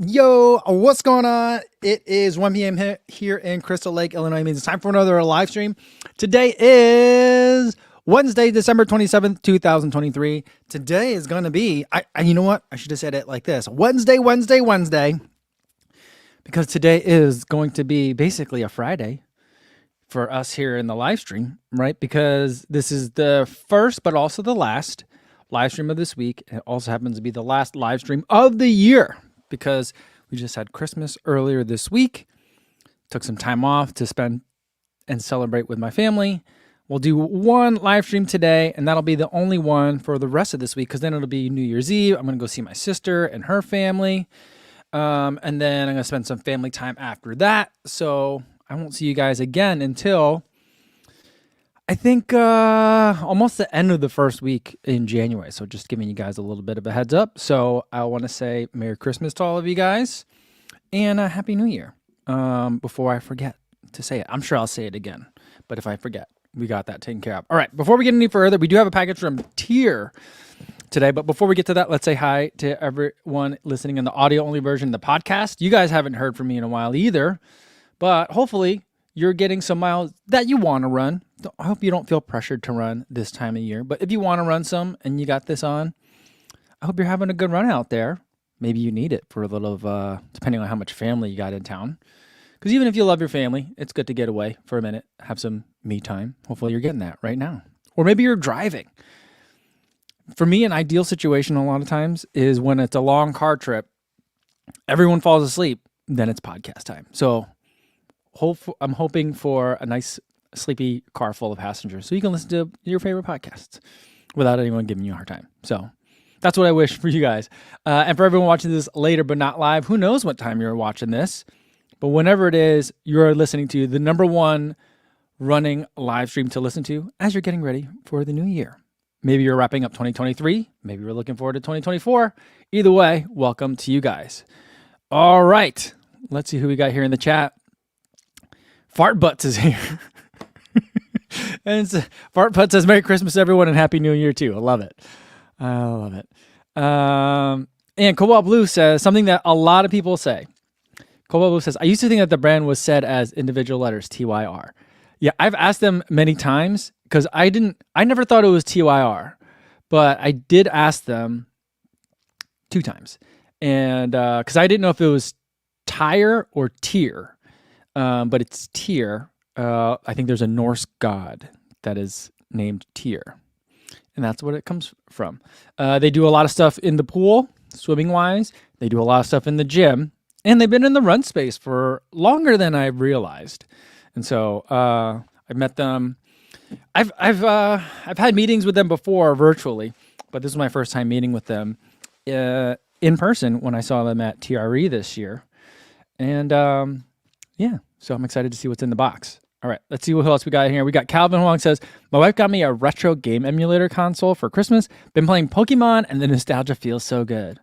Yo, what's going on? It is 1 p.m. here in Crystal Lake, Illinois. It means it's time for another live stream. Today is Wednesday, December 27th, 2023. Today is going to be, you know what? I should have said it like this. Wednesday. Because today is going to be basically a Friday for us here in the live stream, right? Because this is the first, but also the last live stream of this week. It also happens to be the last live stream of the year because we just had Christmas earlier this week. Took some time off to spend and celebrate with my family. We'll do one live stream today, and that'll be the only one for the rest of this week because then it'll be New Year's Eve. I'm going to go see my sister and her family. And then I'm going to spend some family time after that. So I won't see you guys again until I think almost the end of the first week in January. So just giving you guys a little bit of a heads up. So I want to say Merry Christmas to all of you guys and Happy New Year before I forget to say it. I'm sure I'll say it again, but if I forget, we got that taken care of. All right, before we get any further, we do have a package from Tier today. But before we get to that, let's say hi to everyone listening in the audio-only version of the podcast. You guys haven't heard from me in a while either, but hopefully you're getting some miles that you want to run. I hope you don't feel pressured to run this time of year, but if you want to run some and you got this on, I hope you're having a good run out there. Maybe you need it for a little of, depending on how much family you got in town. Because even if you love your family, it's good to get away for a minute, have some me time. Hopefully you're getting that right now. Or maybe you're driving. For me, an ideal situation a lot of times is when it's a long car trip, everyone falls asleep, then it's podcast time. So I'm hoping for a nice sleepy car full of passengers so you can listen to your favorite podcasts without anyone giving you a hard time. So that's what I wish for you guys. And for everyone watching this later but not live, who knows what time you're watching this, but whenever it is, you're listening to the number one running live stream to listen to as you're getting ready for the new year. Maybe you're wrapping up 2023. Maybe you're looking forward to 2024. Either way, welcome to you guys. All right. Let's see who we got here in the chat. Fart Butts is here. And Fart Butts says, Merry Christmas, everyone, and Happy New Year, too. I love it. And Cobalt Blue says something that a lot of people say. Cobalt Blue says, I used to think that the brand was said as individual letters, TYR. Yeah, I've asked them many times because I never thought it was TYR, but I did ask them 2 times. And because I didn't know if it was tire or tier, but it's Tyr. I think there's a Norse god that is named Tyr, and that's what it comes from. They do a lot of stuff in the pool, swimming-wise. They do a lot of stuff in the gym, and they've been in the run space for longer than I realized. And so I've met them. I've had meetings with them before virtually, but this is my first time meeting with them in person when I saw them at TRE this year. And yeah, so I'm excited to see what's in the box. All right, let's see what else we got here. We got Calvin Huang says, my wife got me a retro game emulator console for Christmas. Been playing Pokemon and the nostalgia feels so good.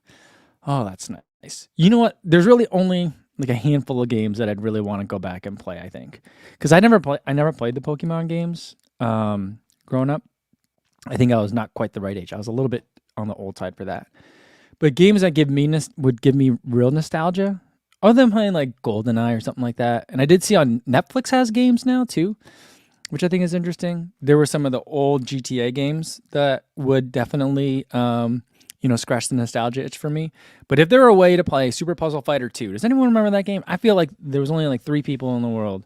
Oh, that's nice. You know what? There's really only like a handful of games that I'd really want to go back and play, I think. Because I never played the Pokemon games growing up. I think I was not quite the right age. I was a little bit on the old side for that. But games that would give me real nostalgia, other than playing like GoldenEye or something like that. And I did see on Netflix has games now too, which I think is interesting. There were some of the old GTA games that would definitely, scratch the nostalgia itch for me. But if there were a way to play Super Puzzle Fighter 2, does anyone remember that game? I feel like there was only like 3 people in the world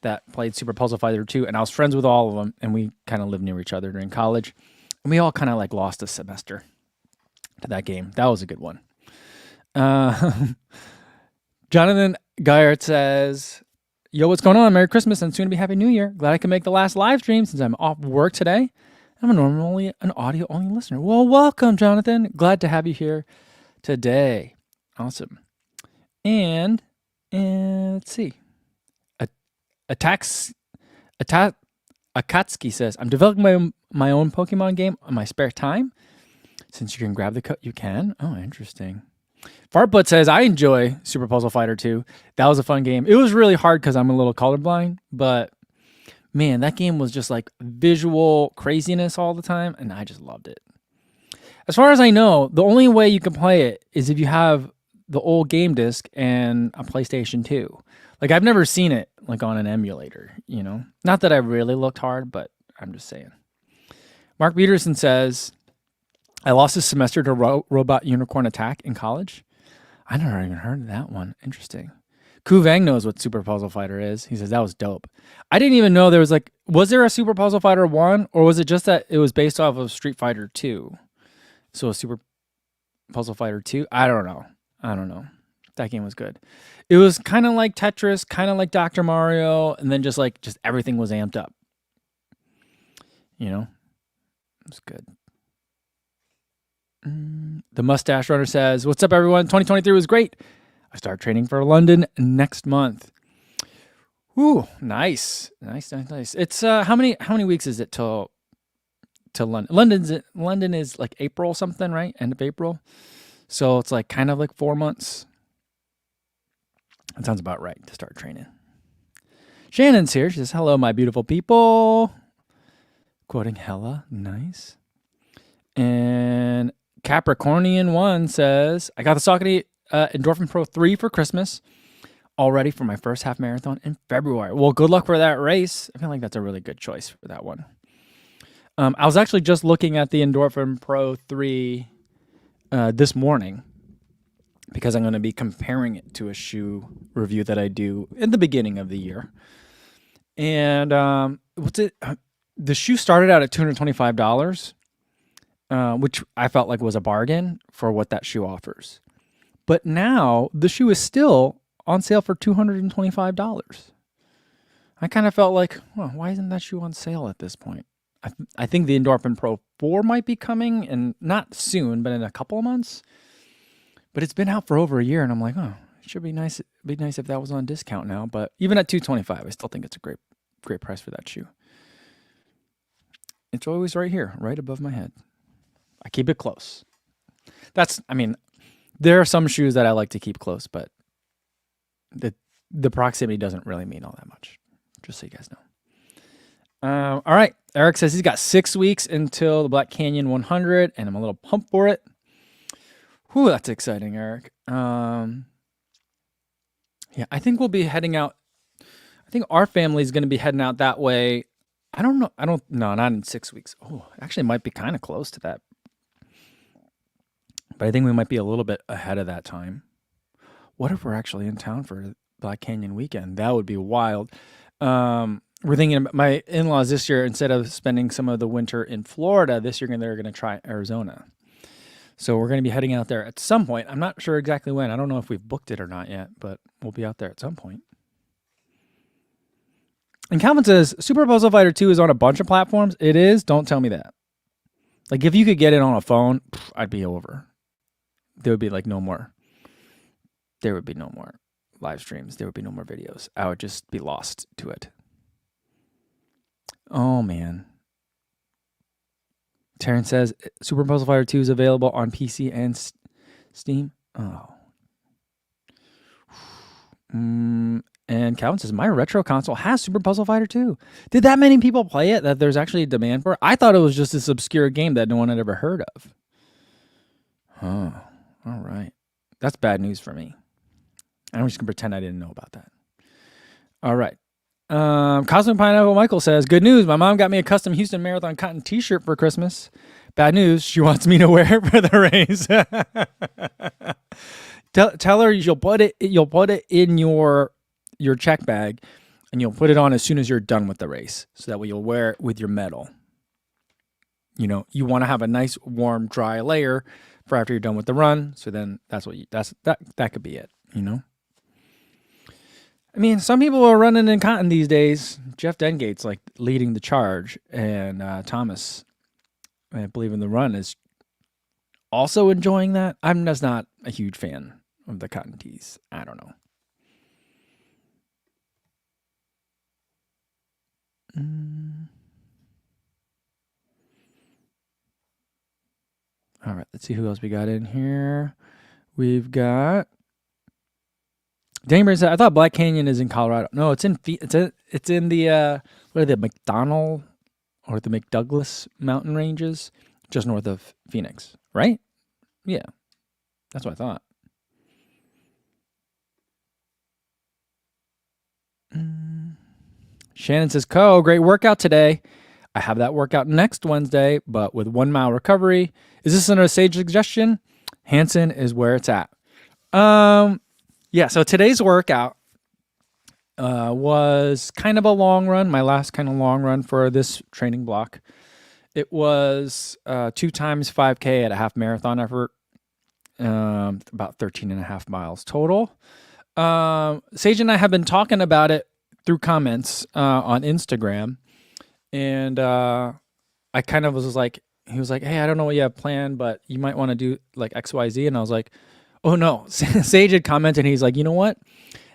that played Super Puzzle Fighter 2, and I was friends with all of them, and we kind of lived near each other during college. And we all kind of like lost a semester to that game. That was a good one. Jonathan Guyart says, yo, what's going on? Merry Christmas and soon to be Happy New Year. Glad I can make the last live stream since I'm off work today. I'm normally an audio-only listener. Well, welcome, Jonathan. Glad to have you here today. Awesome. And let's see. Akatsuki says, I'm developing my own Pokemon game on my spare time. Since you can grab the code, you can. Oh, interesting. Fartbutt says, I enjoy Super Puzzle Fighter 2. That was a fun game. It was really hard because I'm a little colorblind, but man, that game was just like visual craziness all the time, and I just loved it. As far as I know, the only way you can play it is if you have the old game disc and a PlayStation 2. Like I've never seen it like on an emulator, you know. Not that I really looked hard, but I'm just saying. Mark Peterson says, I lost a semester to Robot Unicorn Attack in college. I never even heard of that one. Interesting. Ku Vang knows what Super Puzzle Fighter is. He says that was dope. I didn't even know there was like, was there a Super Puzzle Fighter 1 or was it just that it was based off of Street Fighter 2? So a Super Puzzle Fighter 2? I don't know. That game was good. It was kind of like Tetris, kind of like Dr. Mario, and then just everything was amped up. You know? It was good. The Mustache Runner says, what's up, everyone? 2023 was great. I start training for London next month. Ooh, nice. It's how many weeks is it till London? London is like April something, right? End of April. So it's like kind of like 4 months. That sounds about right to start training. Shannon's here. She says, hello, my beautiful people. Quoting Hella. Nice. And Capricornian 1 says, I got the Saucony Endorphin Pro 3 for Christmas. All ready for my first half marathon in February. Well, good luck for that race. I feel like that's a really good choice for that one. I was actually just looking at the Endorphin Pro 3 this morning because I'm going to be comparing it to a shoe review that I do in the beginning of the year. And the shoe started out at $225. Which I felt like was a bargain for what that shoe offers. But now the shoe is still on sale for $225. I kind of felt like, well, why isn't that shoe on sale at this point? I think the Endorphin Pro 4 might be coming, and not soon, but in a couple of months. But it's been out for over a year, and I'm like, oh, it should be nice. It'd be nice if that was on discount now. But even at $225, I still think it's a great price for that shoe. It's always right here, right above my head. I keep it close. There are some shoes that I like to keep close, but the proximity doesn't really mean all that much. Just so you guys know. All right. Eric says he's got 6 weeks until the Black Canyon 100, and I'm a little pumped for it. Whew, that's exciting, Eric. Yeah, I think we'll be heading out. I think our family is going to be heading out that way. I don't know. No, not in 6 weeks. Oh, actually might be kind of close to that. But I think we might be a little bit ahead of that time. What if we're actually in town for Black Canyon weekend? That would be wild. We're thinking about my in-laws this year, instead of spending some of the winter in Florida, this year they're going to try Arizona. So we're going to be heading out there at some point. I'm not sure exactly when. I don't know if we've booked it or not yet, but we'll be out there at some point. And Calvin says, Super Puzzle Fighter 2 is on a bunch of platforms. It is? Don't tell me that. Like, if you could get it on a phone, I'd be over. There would be like no more. There would be no more live streams. There would be no more videos. I would just be lost to it. Oh, man. Terrence says, Super Puzzle Fighter 2 is available on PC and Steam. Oh. And Calvin says, my retro console has Super Puzzle Fighter 2. Did that many people play it that there's actually a demand for it? I thought it was just this obscure game that no one had ever heard of. Oh, all right. That's bad news for me. I'm just going to pretend I didn't know about that. All right. Cosmic Pineapple Michael says, good news. My mom got me a custom Houston Marathon cotton t-shirt for Christmas. Bad news. She wants me to wear it for the race. Tell her you'll put it in your check bag, and you'll put it on as soon as you're done with the race. So that way you'll wear it with your medal. You know, you want to have a nice, warm, dry layer for after you're done with the run. So then that could be it, you know? I mean, some people are running in cotton these days. Jeff Dengate's like leading the charge, and Thomas, I believe in the run, is also enjoying that. I'm just not a huge fan of the cotton tees. I don't know. All right, let's see who else we got in here. We've got Dangburn said, I thought Black Canyon is in Colorado. No, it's in the what are the McDonald or the McDouglas mountain ranges, just north of Phoenix, right? Yeah, that's what I thought. Shannon says, great workout today. I have that workout next Wednesday, but with 1 mile recovery. Is this a sage suggestion? Hanson is where it's at. Yeah, so today's workout was kind of a long run, my last kind of long run for this training block. It was 2 times 5K at a half marathon effort, about 13 and a half miles total. Sage and I have been talking about it through comments on Instagram, and I kind of was like, he was like, hey, I don't know what you have planned, but you might want to do like XYZ. And I was like, oh no. Sage had commented, and he's like, you know what?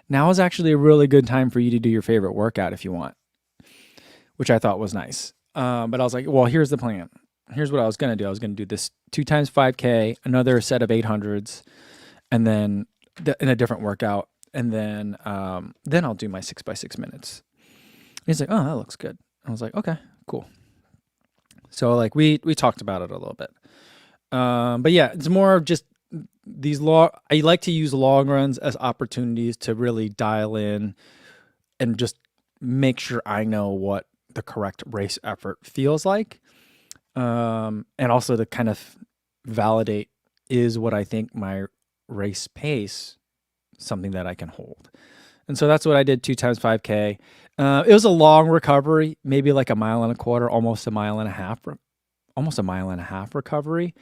Now is actually a really good time for you to do your favorite workout if you want, which I thought was nice. But I was like, well, here's the plan. Here's what I was going to do. I was going to do this 2 times 5K, another set of 800s, and then in a different workout. And then I'll do my 6x6 minutes. And he's like, oh, that looks good. I was like, okay, cool. So like we talked about it a little bit. But yeah, it's more of just these I like to use long runs as opportunities to really dial in and just make sure I know what the correct race effort feels like. And also to kind of validate, is what I think my race pace something that I can hold? And so that's what I did 2 times 5K. It was a long recovery, maybe like 1.25 miles, almost 1.5 miles recovery.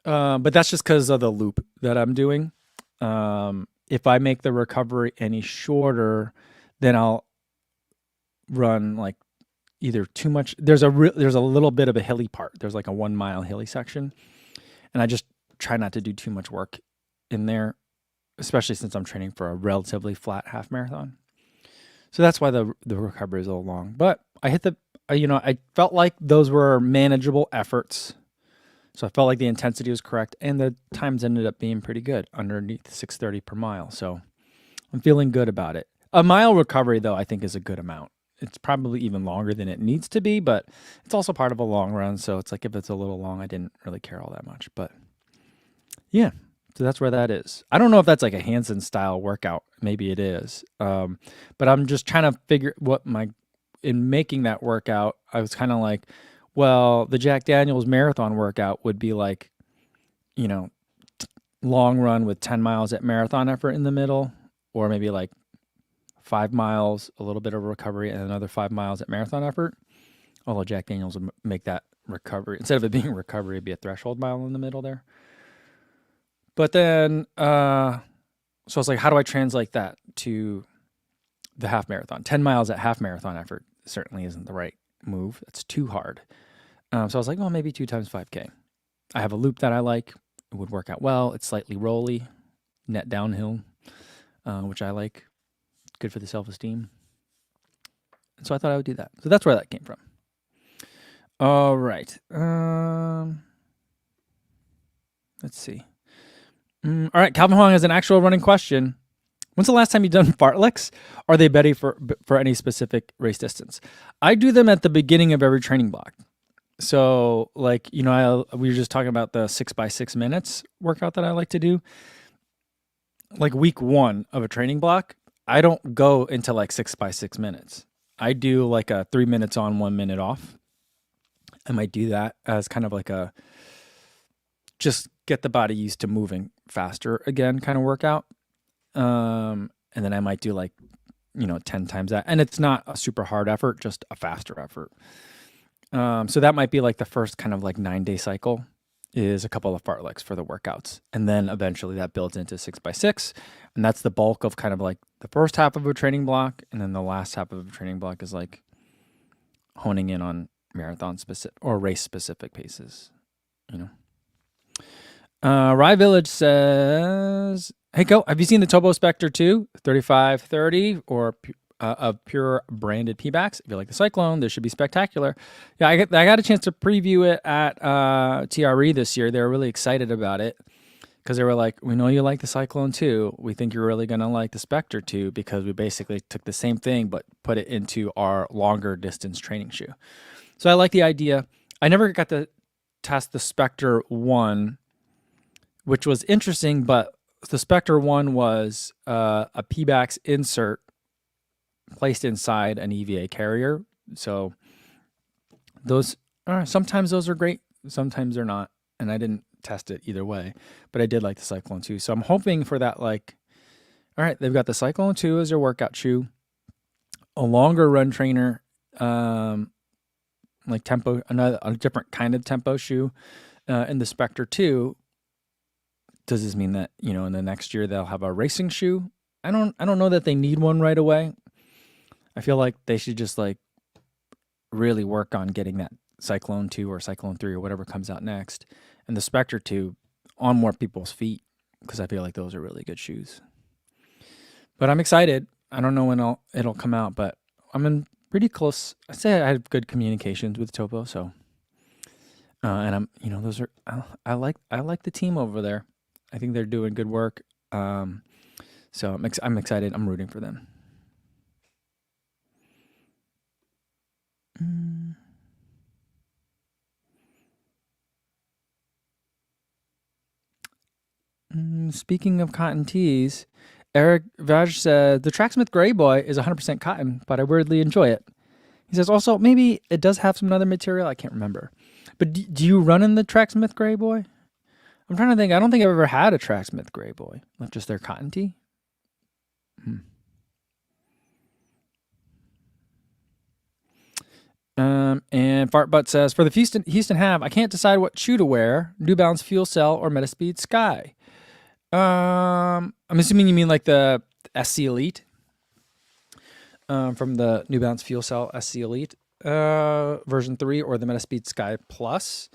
But that's just because of the loop that I'm doing. If I make the recovery any shorter, then I'll run like either too much. There's a little bit of a hilly part. There's like a 1 mile hilly section, and I just try not to do too much work in there, especially since I'm training for a relatively flat half marathon. So that's why the recovery is a little long. But I hit I felt like those were manageable efforts. So I felt like the intensity was correct, and the times ended up being pretty good, underneath 6:30 per mile. So I'm feeling good about it. A mile recovery, though, I think is a good amount. It's probably even longer than it needs to be, but it's also part of a long run. So it's like if it's a little long, I didn't really care all that much. But yeah, so that's where that is. I don't know if that's like a Hanson style workout. Maybe it is. But I'm just trying to figure in making that workout, I was kind of like, well, the Jack Daniels marathon workout would be like, long run with 10 miles at marathon effort in the middle, or maybe like 5 miles, a little bit of recovery, and another 5 miles at marathon effort. Although Jack Daniels would make that recovery, instead of it being a recovery, it'd be a threshold mile in the middle there. But then, so I was like, how do I translate that to the half marathon? 10 miles at half marathon effort certainly isn't the right move. That's too hard. So I was like, well, maybe 2 times 5K. I have a loop that I like. It would work out well. It's slightly rolly, net downhill, which I like. Good for the self-esteem. And so I thought I would do that. So that's where that came from. All right. Let's see. All right. Calvin Huang has an actual running question. When's the last time you've done fartleks? Are they better for any specific race distance? I do them at the beginning of every training block. So like, we were just talking about the 6x6 minutes workout that I like to do. Like week 1 of a training block, I don't go into like 6x6 minutes. I do like a 3 minutes on, 1 minute off. I might do that as kind of like a just get the body used to moving faster again kind of workout. And then I might do like, 10 times that. And it's not a super hard effort, just a faster effort. So that might be like the first kind of like 9-day cycle is a couple of fartleks for the workouts. And then eventually that builds into 6x6. And that's the bulk of kind of like the first half of a training block. And then the last half of a training block is like honing in on marathon specific or race specific paces, Rye Village says, hey, have you seen the Topo Spectre 2 3530 or of pure branded P-backs? If you like the Cyclone, this should be spectacular. Yeah, I got a chance to preview it at TRE this year. They were really excited about it because they were like, we know you like the Cyclone 2. We think you're really going to like the Spectre 2 because we basically took the same thing but put it into our longer distance training shoe. So I like the idea. I never got to test the Spectre 1, which was interesting, but the Spectre 1 was a P-backs insert placed inside an EVA carrier. So those sometimes those are great, sometimes they're not. And I didn't test it either way, but I did like the Cyclone 2. So I'm hoping for that, like, all right, they've got the Cyclone 2 as their workout shoe, a longer run trainer, like tempo, a different kind of tempo shoe, and the Spectre 2. Does this mean that, in the next year they'll have a racing shoe? I don't know that they need one right away. I feel like they should just like really work on getting that Cyclone 2 or Cyclone 3 or whatever comes out next, and the Spectre 2 on more people's feet, because I feel like those are really good shoes. But I'm excited. I don't know when it'll come out, but I'm in pretty close. I say I have good communications with Topo, so and I'm, those are I like the team over there. I think they're doing good work. So I'm excited. I'm rooting for them. Speaking of cotton tees, Eric Vaj said the Tracksmith Gray Boy is 100% cotton, but I weirdly enjoy it. He says also maybe it does have some other material. I can't remember. But do you run in the Tracksmith Gray Boy? I'm trying to think. I don't think I've ever had a Tracksmith Gray Boy. Like just their cotton tee. And Fartbutt says, for the Houston Have, I can't decide what shoe to wear, New Balance Fuel Cell or Metaspeed Sky. I'm assuming you mean like the SC Elite from the New Balance Fuel Cell SC Elite version 3 or the Metaspeed Sky Plus.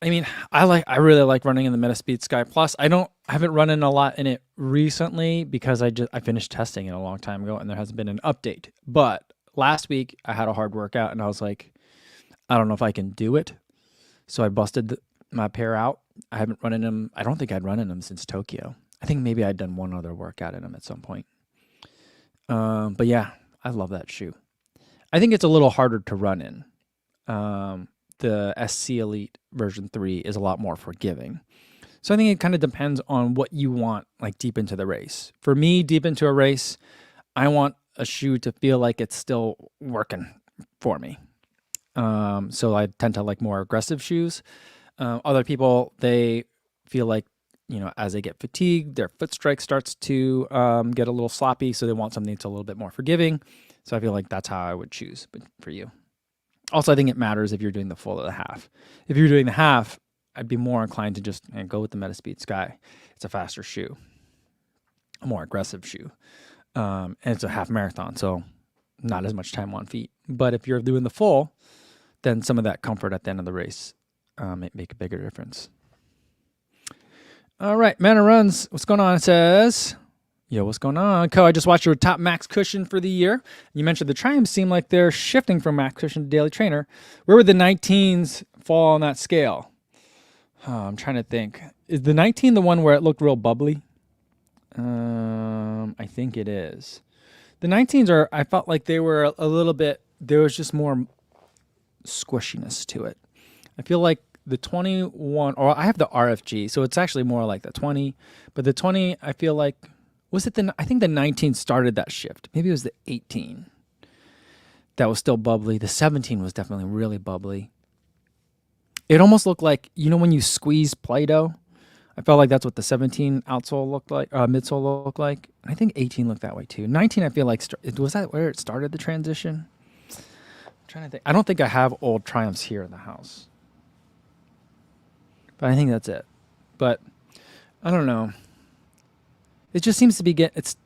I mean, I really like running in the Metaspeed Sky Plus. I haven't run in a lot in it recently because I finished testing it a long time ago and there hasn't been an update. But last week I had a hard workout and I was like, I don't know if I can do it. So I busted my pair out. I haven't run in them. I don't think I'd run in them since Tokyo. I think maybe I'd done one other workout in them at some point. But yeah, I love that shoe. I think it's a little harder to run in. The SC Elite version 3 is a lot more forgiving. So I think it kind of depends on what you want, like deep into the race. For me, deep into a race, I want a shoe to feel like it's still working for me. So I tend to like more aggressive shoes. Other people, they feel like, as they get fatigued, their foot strike starts to get a little sloppy. So they want something that's a little bit more forgiving. So I feel like that's how I would choose for you. Also, I think it matters if you're doing the full or the half. If you're doing the half, I'd be more inclined to just go with the Metaspeed Sky. It's a faster shoe, a more aggressive shoe. And it's a half marathon, so not as much time on feet. But if you're doing the full, then some of that comfort at the end of the race may make a bigger difference. All right, Manor Runs, what's going on? It says, yo, what's going on? Co, I just watched your top max cushion for the year. You mentioned the Triumphs seem like they're shifting from max cushion to daily trainer. Where would the 19s fall on that scale? I'm trying to think. Is the 19 the one where it looked real bubbly? I think it is. The 19s I felt like they were a little bit, there was just more squishiness to it. I feel like the 21, or I have the RFG, so it's actually more like the 20, but the 20, I feel like, I think the 19 started that shift. Maybe it was the 18 that was still bubbly. The 17 was definitely really bubbly. It almost looked like, when you squeeze Play-Doh, I felt like that's what the 17 outsole looked like, midsole looked like. I think 18 looked that way too. 19, I feel like, was that where it started the transition? I'm trying to think. I don't think I have old Triumphs here in the house. But I think that's it. But I don't know. It just seems to be it's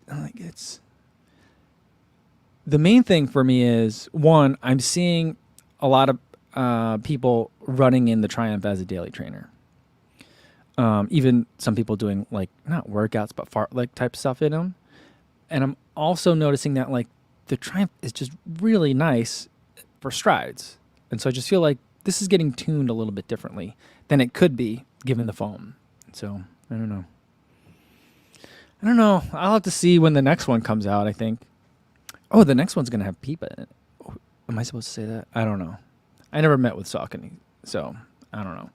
the main thing for me is, one, I'm seeing a lot of people running in the Triumph as a daily trainer. Even some people doing like not workouts but fartlek type stuff in them. And I'm also noticing that like the Triumph is just really nice for strides. And so I just feel like this is getting tuned a little bit differently than it could be given the foam. So I don't know. I'll have to see when the next one comes out, I think. Oh, the next one's going to have Peepa in it. Oh, am I supposed to say that? I don't know. I never met with Saucony, so I don't know.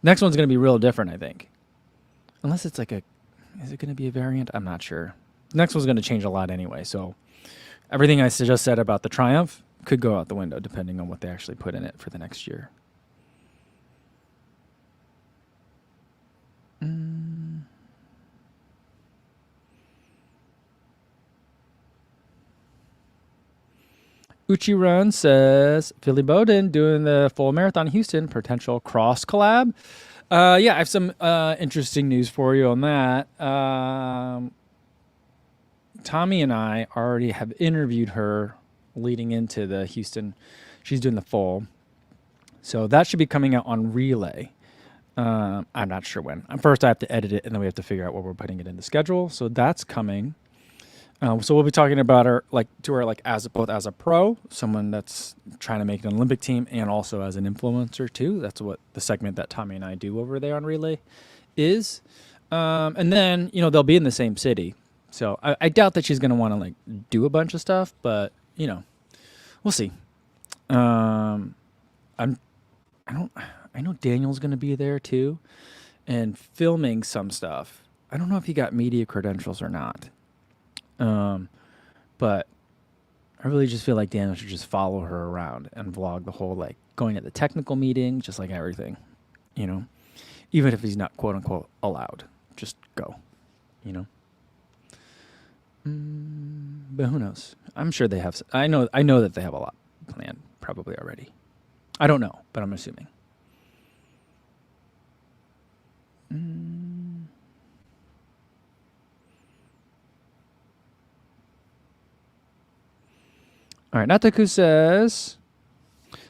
Next one's going to be real different, I think. Unless it's like is it going to be a variant? I'm not sure. Next one's going to change a lot anyway, so everything I just said about the Triumph could go out the window depending on what they actually put in it for the next year. Uchi Run says Philly Bowden doing the full marathon in Houston, potential cross collab. Yeah, I have some interesting news for you on that. Tommy and I already have interviewed her leading into the Houston. She's doing the full. So that should be coming out on Relay. I'm not sure when. First, I have to edit it, and then we have to figure out where we're putting it in the schedule. So that's coming. So we'll be talking about her, both as a pro, someone that's trying to make an Olympic team, and also as an influencer too. That's what the segment that Tommy and I do over there on Relay is. And then they'll be in the same city, so I doubt that she's gonna want to do a bunch of stuff, but we'll see. I know Daniel's gonna be there too, and filming some stuff. I don't know if he got media credentials or not. But I really just feel like Daniel should just follow her around and vlog the whole, going at the technical meeting, just like everything, even if he's not quote unquote allowed, just go, but who knows? I'm sure they have, I know that they have a lot planned probably already. I don't know, but I'm assuming. All right, Nataku says,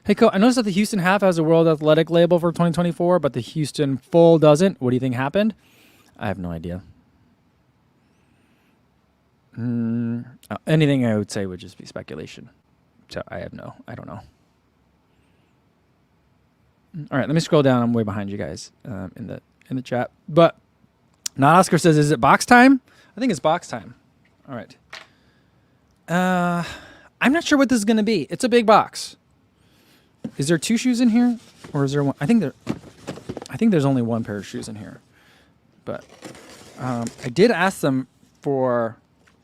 hey, Ko, I noticed that the Houston half has a World Athletic label for 2024, but the Houston full doesn't. What do you think happened? I have no idea. Anything I would say would just be speculation. So I don't know. All right, let me scroll down. I'm way behind you guys in the chat. But Not Oscar says, is it box time? I think it's box time. All right. I'm not sure what this is going to be. It's a big box. Is there 2 shoes in here, or is there one? I think there's only 1 pair of shoes in here. But I did ask them for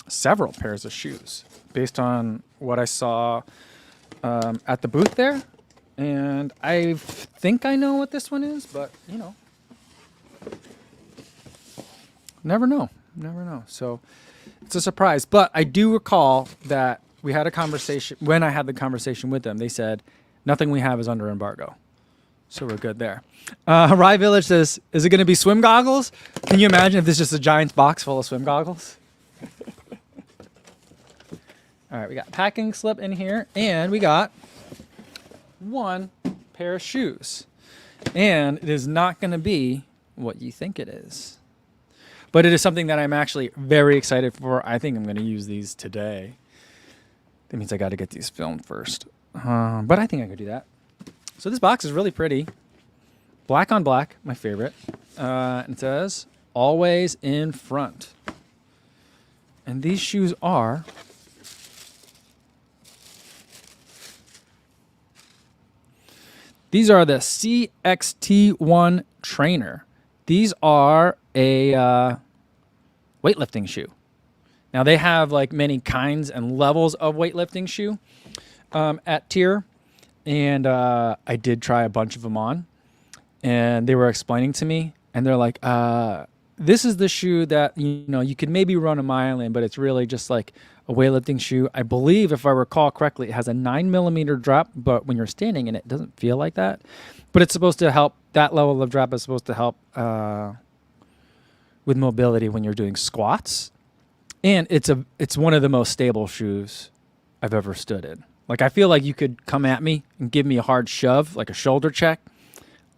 several pairs of shoes based on what I saw at the booth there. And I think I know what this one is, but never know. So it's a surprise. But I do recall that we had a conversation. When I had the conversation with them, they said, nothing we have is under embargo. So we're good there. Rye Village says, is it going to be swim goggles? Can you imagine if this is just a giant box full of swim goggles? All right, we got packing slip in here, and we got 1 pair of shoes. And it is not going to be what you think it is. But it is something that I'm actually very excited for. I think I'm going to use these today. That means I got to get these filmed first. But I think I could do that. So this box is really pretty. Black on black, my favorite. And it says, always in front. And these shoes are... These are the CXT1 Trainer. These are a weightlifting shoe. Now they have many kinds and levels of weightlifting shoe at Tier, and I did try a bunch of them on, and they were explaining to me, and they're like, this is the shoe that you could maybe run a mile in, but it's really just like a weightlifting shoe. I believe, if I recall correctly, it has a 9mm drop, but when you're standing in it, it doesn't feel like that. But it's supposed to help. That level of drop is supposed to help with mobility when you're doing squats. And it's one of the most stable shoes I've ever stood in. I feel like you could come at me and give me a hard shove, like a shoulder check.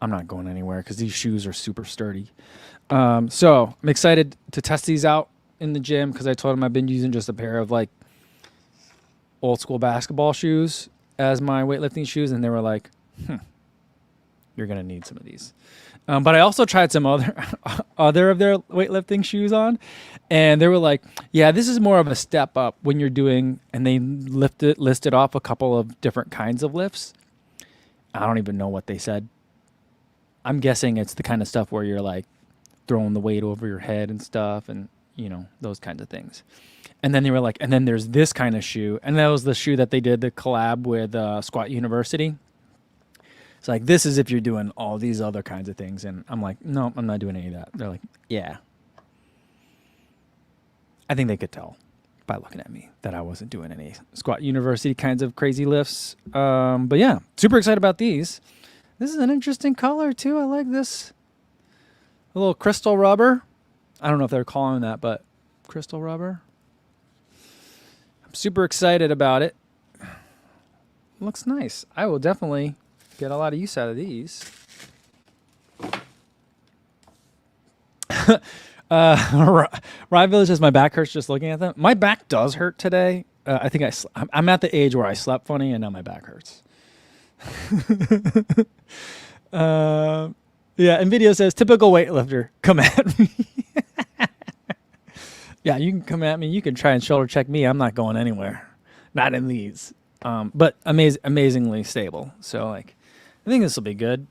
I'm not going anywhere because these shoes are super sturdy. So I'm excited to test these out in the gym because I told them I've been using just a pair of old school basketball shoes as my weightlifting shoes, and they were like, you're gonna need some of these. But I also tried some other of their weightlifting shoes on, and they were like, yeah, this is more of a step up when you're doing, and they listed off a couple of different kinds of lifts. I don't even know what they said. I'm guessing it's the kind of stuff where you're throwing the weight over your head and stuff, and those kinds of things. And then they were like, and then there's this kind of shoe. And that was the shoe that they did the collab with Squat University. It's like, this is if you're doing all these other kinds of things. And I'm like, no, I'm not doing any of that. They're like, yeah. I think they could tell by looking at me that I wasn't doing any Squat University kinds of crazy lifts. But yeah, super excited about these. This is an interesting color too. I like this. A little crystal rubber. I don't know if they're calling that, but crystal rubber. I'm super excited about it. Looks nice. I will definitely get a lot of use out of these. Rye Village says my back hurts just looking at them. My back does hurt today. I think I'm at the age where I slept funny and now my back hurts. Yeah, and video says typical weightlifter. Come at me. Yeah, you can come at me. You can try and shoulder check me. I'm not going anywhere. Not in these. But amazingly stable. So like, I think this will be good.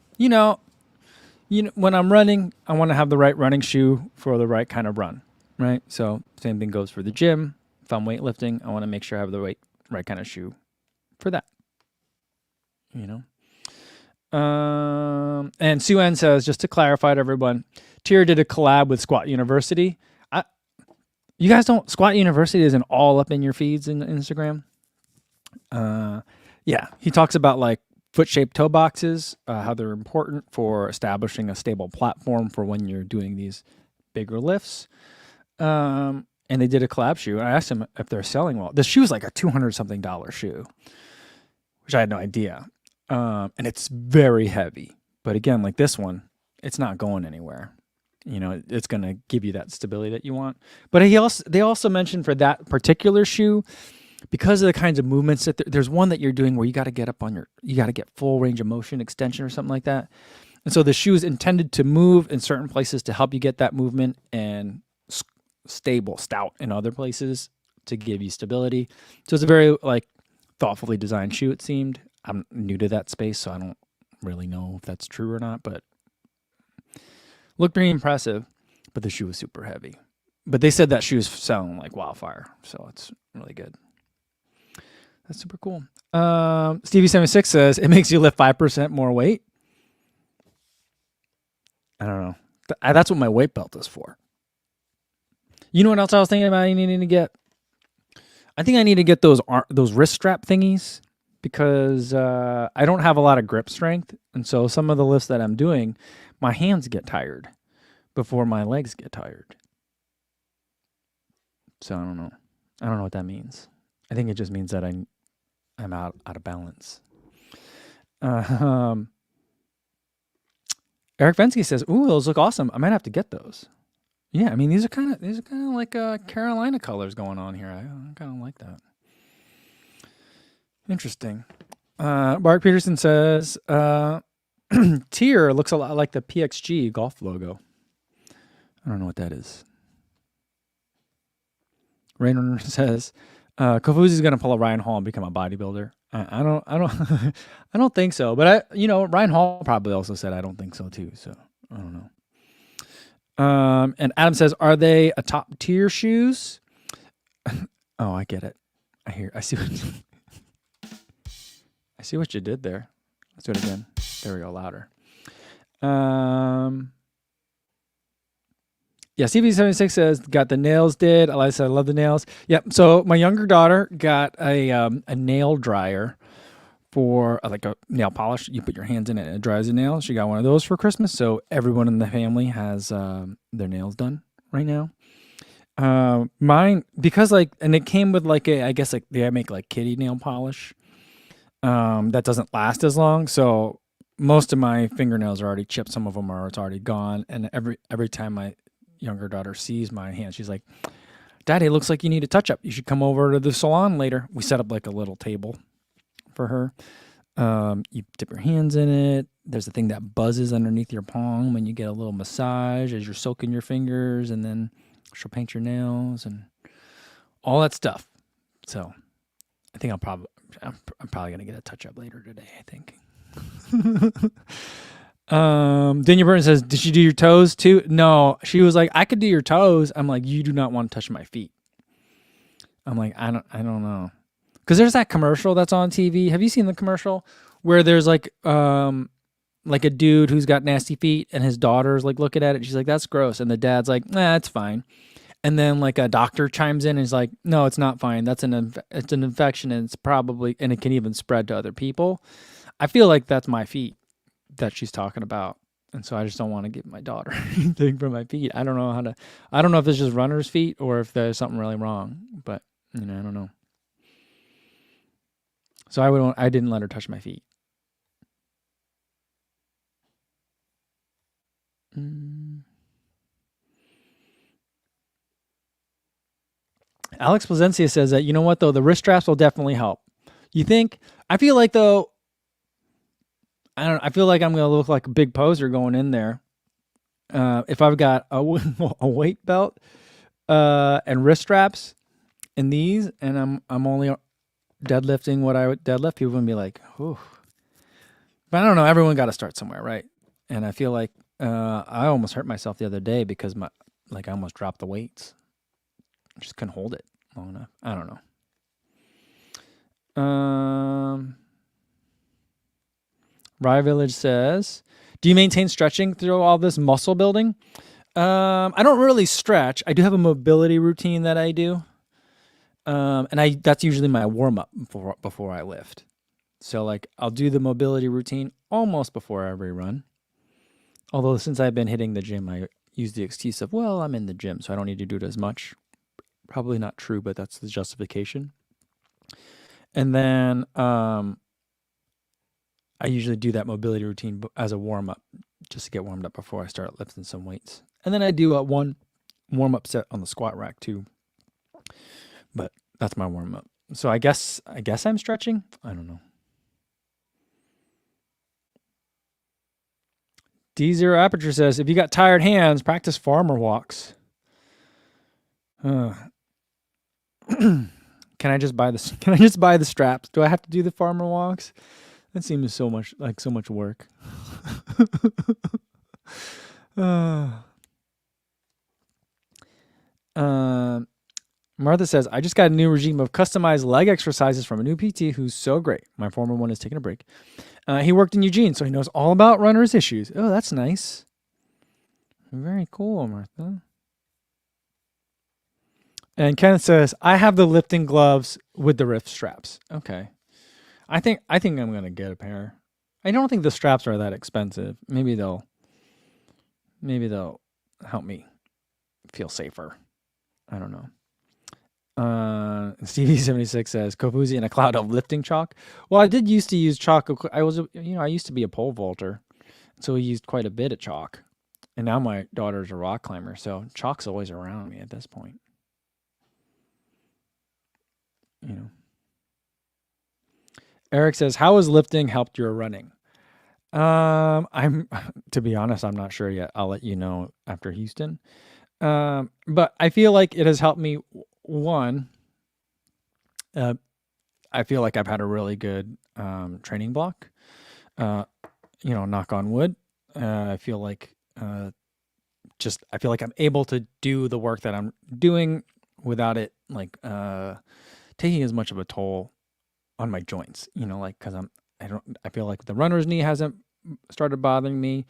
When I'm running, I want to have the right running shoe for the right kind of run, right? So same thing goes for the gym. If I'm weightlifting, I want to make sure I have the right kind of shoe for that. And Sue Ann says, just to clarify to everyone, Tier did a collab with Squat University. You guys Squat University isn't all up in your feeds in Instagram. Yeah, he talks about like foot-shaped toe boxes, how they're important for establishing a stable platform for when you're doing these bigger lifts. And they did a collab shoe. I asked him if they're selling well. The shoe is like a $200-something shoe, which I had no idea. And it's very heavy. But again, like this one, it's not going anywhere. It's going to give you that stability that you want. But they also mentioned for that particular shoe, because of the kinds of movements that there's one that you're doing where you got to get you got to get full range of motion extension or something like that. And so the shoe is intended to move in certain places to help you get that movement and stout in other places to give you stability. So it's a very like thoughtfully designed shoe, it seemed. I'm new to that space, so I don't really know if that's true or not, but looked pretty impressive. But the shoe was super heavy. But they said that shoe is selling like wildfire, so it's really good. That's super cool. Stevie76 says, it makes you lift 5% more weight. I don't know. That's what my weight belt is for. You know what else I was thinking about needing to get? I think I need to get those wrist strap thingies because I don't have a lot of grip strength. And so some of the lifts that I'm doing, my hands get tired before my legs get tired. So I don't know. I don't know what that means. I think it just means that I'm out of balance. Eric Vensky says, "Ooh, those look awesome. I might have to get those." Yeah, I mean these are kind of like Carolina colors going on here. I kind of like that. Interesting. Mark Peterson says, "Tier looks a lot like the PXG golf logo." I don't know what that is. Rainer says, Kofuzi's gonna pull a Ryan Hall and become a bodybuilder. I don't I don't think so. But Ryan Hall probably also said I don't think so too. So I don't know. And Adam says, are they a top tier shoes? Oh, I get it. I see what you did there. Let's do it again. There we go, louder. Yeah, CV76 says, got the nails did. Eliza said, I love the nails. Yep. So my younger daughter got a nail dryer for like a nail polish. You put your hands in it and it dries the nails. She got one of those for Christmas. So everyone in the family has their nails done right now. Mine, because and it came with I guess they make like kitty nail polish that doesn't last as long. So most of my fingernails are already chipped. Some of them it's already gone. And every time my younger daughter sees my hand, she's like, Daddy, it looks like you need a touch up. You should come over to the salon later. We set up like a little table for her. You dip your hands in it. There's a thing that buzzes underneath your palm when you get a little massage as you're soaking your fingers, and then she'll paint your nails and all that stuff. So I think I'm probably gonna get a touch up later today, I think. Daniel Burton says, "Did you do your toes too?" No, she was like, "I could do your toes." I'm like, "You do not want to touch my feet." I'm like, I don't know, because there's that commercial that's on TV. Have you seen the commercial where there's like a dude who's got nasty feet and his daughter's like looking at it. She's like, "That's gross," and the dad's like, "Nah, it's fine." And then like a doctor chimes in and is like, "No, it's not fine. It's an infection and it's probably and it can even spread to other people." I feel like that's my feet that she's talking about. And so I just don't want to give my daughter anything for my feet. I don't know if it's just runner's feet or if there's something really wrong, but I don't know. So I didn't let her touch my feet. Alex Placencia says that, you know what though, the wrist straps will definitely help. You think? I feel like though, I feel like I'm going to look like a big poser going in there. If I've got a weight belt and wrist straps and these, and I'm only deadlifting what I would deadlift, people would be like, "Whew." But I don't know. Everyone got to start somewhere, right? And I feel like I almost hurt myself the other day because I almost dropped the weights. I just couldn't hold it long enough. I don't know. Rye Village says, "Do you maintain stretching through all this muscle building?" I don't really stretch. I do have a mobility routine that I do, and that's usually my warm up before I lift. So like I'll do the mobility routine almost before every run. Although since I've been hitting the gym, I use the excuse of, well, I'm in the gym, so I don't need to do it as much. Probably not true, but that's the justification. And then I usually do that mobility routine as a warm up, just to get warmed up before I start lifting some weights. And then I do one warm up set on the squat rack too. But that's my warm up. So I guess I'm stretching. I don't know. D0 Aperture says, "If you got tired hands, practice farmer walks." Can I just buy this? Can I just buy the straps? Do I have to do the farmer walks? That seems so much work. Martha says, "I just got a new regime of customized leg exercises from a new PT who's so great. My former one is taking a break. He worked in Eugene, so he knows all about runners' issues." Oh, that's nice. Very cool, Martha. And Kenneth says, "I have the lifting gloves with the wrist straps." Okay. I think I'm gonna get a pair. I don't think the straps are that expensive. Maybe they'll help me feel safer. I don't know. Stevie76 says, "Kofuzi in a cloud of lifting chalk." Well, I did used to use chalk. I used to be a pole vaulter, so we used quite a bit of chalk. And now my daughter's a rock climber, so chalk's always around me at this point. Eric says, "How has lifting helped your running?" I'm to be honest, I'm not sure yet. I'll let you know after Houston. But I feel like it has helped me. One, I feel like I've had a really good training block. Knock on wood. I feel like I'm able to do the work that I'm doing without it taking as much of a toll on my joints. Because I feel like the runner's knee hasn't started bothering me.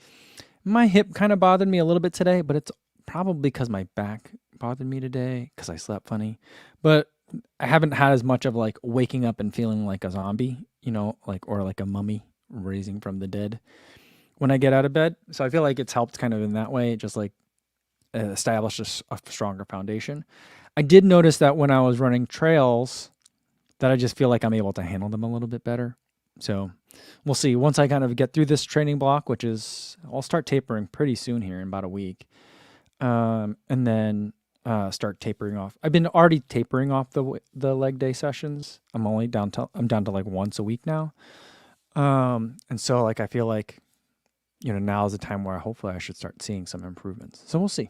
My hip kind of bothered me a little bit today, but it's probably because my back bothered me today because I slept funny. But I haven't had as much of waking up and feeling like a zombie, or like a mummy raising from the dead when I get out of bed. So I feel like it's helped kind of in that way, just establish a stronger foundation. I did notice that when I was running trails that I just feel like I'm able to handle them a little bit better. So we'll see. Once I kind of get through this training block, I'll start tapering pretty soon here in about a week. And then start tapering off. I've been already tapering off the leg day sessions. I'm down to once a week now. And so I feel like, now is the time where hopefully I should start seeing some improvements. So we'll see.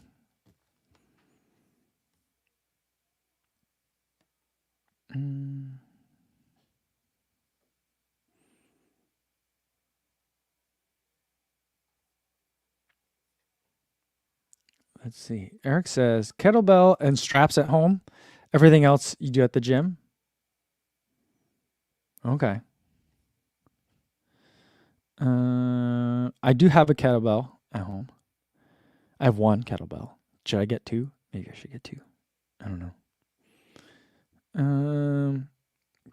Let's see. Eric says kettlebell and straps at home. Everything else you do at the gym. Okay. I do have a kettlebell at home. I have one kettlebell. Should I get two? Maybe I should get two. I don't know.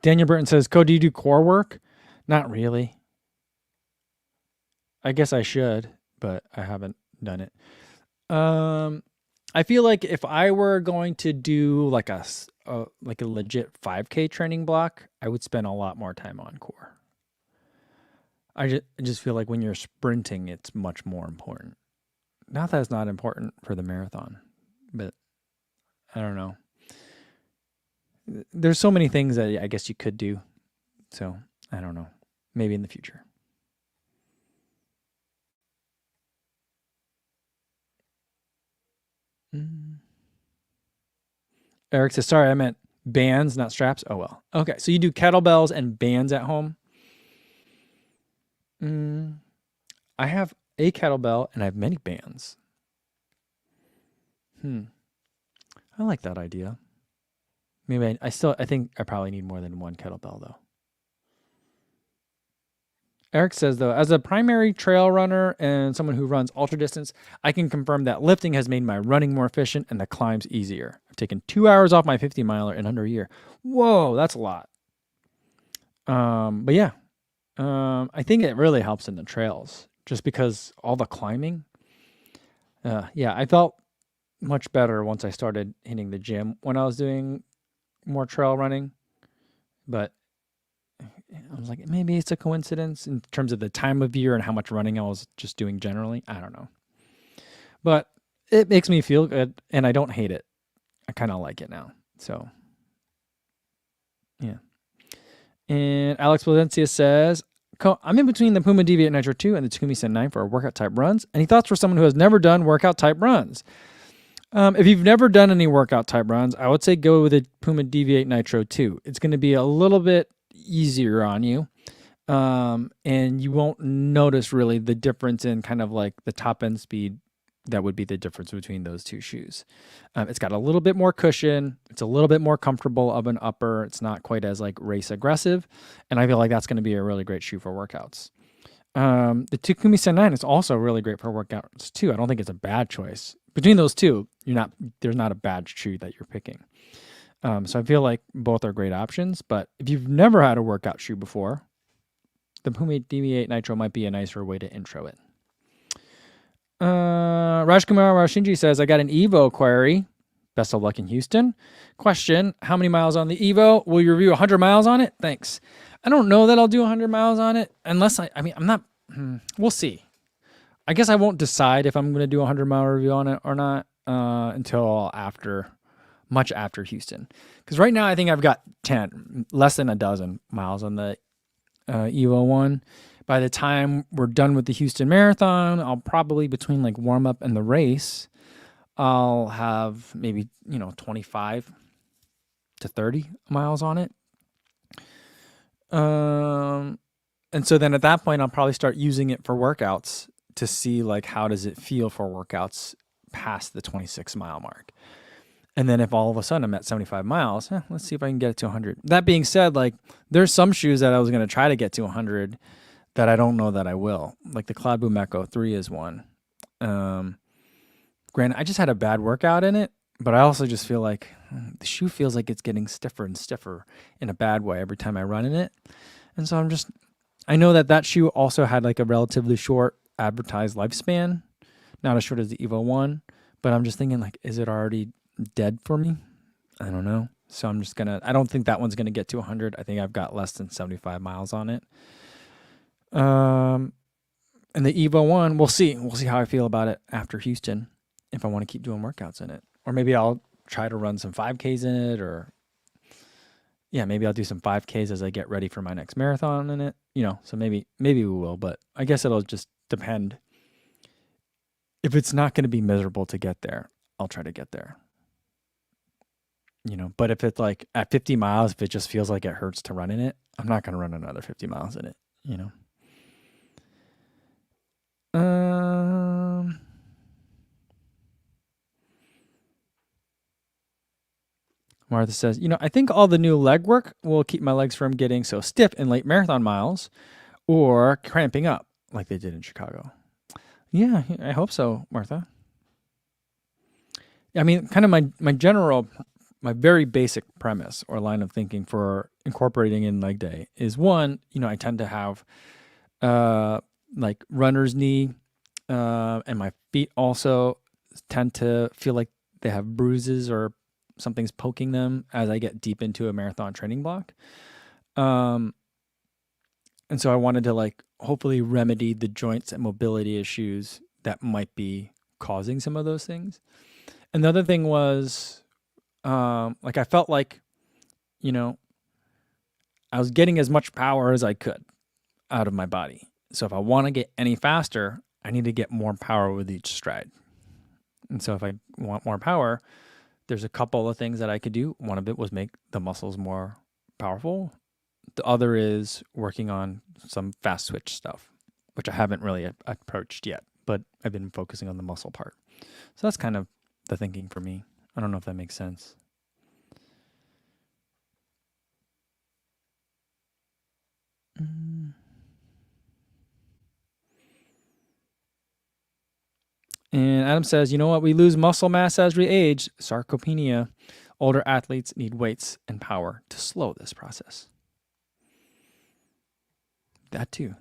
Daniel Burton says, "Code, do you do core work?" Not really. I guess I should, but I haven't done it. I feel like if I were going to do like a legit 5K training block, I would spend a lot more time on core. I just feel like when you're sprinting, it's much more important. Not that it's not important for the marathon, but I don't know. There's so many things that I guess you could do. So I don't know. Maybe in the future. Eric says, sorry, I meant bands, not straps. Oh, well. Okay. So you do kettlebells and bands at home? I have a kettlebell and I have many bands. I like that idea. Maybe I think I probably need more than one kettlebell though. Eric says, though, as a primary trail runner and someone who runs ultra distance, I can confirm that lifting has made my running more efficient and the climbs easier. I've taken 2 hours off my 50 miler in under a year. Whoa, that's a lot. But yeah, I think it really helps in the trails just because all the climbing. Yeah, I felt much better once I started hitting the gym when I was doing more trail running. But I was like, maybe it's a coincidence in terms of the time of year and how much running I was just doing generally. I don't know. But it makes me feel good and I don't hate it. I kind of like it now. So, yeah. And Alex Valencia says, I'm in between the Puma Deviate Nitro 2 and the Takumi Sen 9 for workout type runs. Any thoughts for someone who has never done workout type runs? If you've never done any workout type runs, I would say go with the Puma Deviate Nitro 2. It's going to be a little bit easier on you. And you won't notice really the difference in kind of like the top end speed. That would be the difference between those two shoes. It's got a little bit more cushion. It's a little bit more comfortable of an upper. It's not quite as like race aggressive. And I feel like that's going to be a really great shoe for workouts. The Takumi Sen 9 is also really great for workouts too. I don't think it's a bad choice. Between those two, there's not a bad shoe that you're picking. So I feel like both are great options, but if you've never had a workout shoe before, the Puma DV8 Nitro might be a nicer way to intro it. Rajkumar Rashinji says, I got an Evo query. Best of luck in Houston. Question, how many miles on the Evo? Will you review 100 miles on it? Thanks. I don't know that I'll do 100 miles on it unless I'm not, we'll see. I guess I won't decide if I'm going to do a 100-mile review on it or not until much after Houston. Because right now I think I've got less than a dozen miles on the Evo 1. By the time we're done with the Houston Marathon, I'll probably, between like warm up and the race, I'll have maybe 25 to 30 miles on it. And so then at that point, I'll probably start using it for workouts to see like how does it feel for workouts past the 26-mile mark. And then if all of a sudden I'm at 75 miles, let's see if I can get it to 100. That being said, like there's some shoes that I was going to try to get to 100 that I don't know that I will. Like the Cloud Boom Echo 3 is one. Granted, I just had a bad workout in it, but I also just feel like the shoe feels like it's getting stiffer and stiffer in a bad way every time I run in it. And so I know that shoe also had like a relatively short advertised lifespan, not as short as the Evo 1, but I'm just thinking like, is it already dead for me? I don't know. So I don't think that one's going to get to 100. I think I've got less than 75 miles on it. And the Evo 1, we'll see. We'll see how I feel about it after Houston, if I want to keep doing workouts in it. Or maybe I'll try to run some 5Ks in it, or maybe I'll do some 5Ks as I get ready for my next marathon in it. So maybe we will, but I guess it'll just depend. If it's not going to be miserable to get there, I'll try to get there. But if it's like at 50 miles, if it just feels like it hurts to run in it, I'm not going to run another 50 miles in it, Martha says, I think all the new leg work will keep my legs from getting so stiff in late marathon miles or cramping up like they did in Chicago. Yeah, I hope so, Martha. I mean, kind of my very basic premise or line of thinking for incorporating in leg day is one, I tend to have like runner's knee, and my feet also tend to feel like they have bruises or something's poking them as I get deep into a marathon training block. And so I wanted to like hopefully remedy the joints and mobility issues that might be causing some of those things. And the other thing was, like I felt like, I was getting as much power as I could out of my body. So if I want to get any faster, I need to get more power with each stride. And so if I want more power, there's a couple of things that I could do. One of it was make the muscles more powerful. The other is working on some fast switch stuff, which I haven't really approached yet, but I've been focusing on the muscle part. So that's kind of the thinking for me. I don't know if that makes sense. And Adam says, you know what? We lose muscle mass as we age. Sarcopenia. Older athletes need weights and power to slow this process. That too.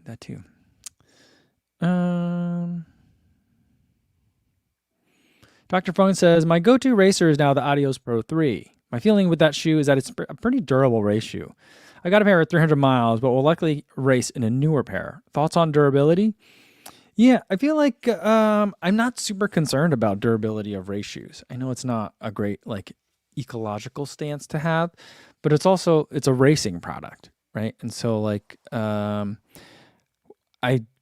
Dr. Fung says, my go-to racer is now the Adios Pro 3. My feeling with that shoe is that it's a pretty durable race shoe. I got a pair at 300 miles, but will likely race in a newer pair. Thoughts on durability? Yeah, I feel like I'm not super concerned about durability of race shoes. I know it's not a great like ecological stance to have, but it's a racing product, right? And so like I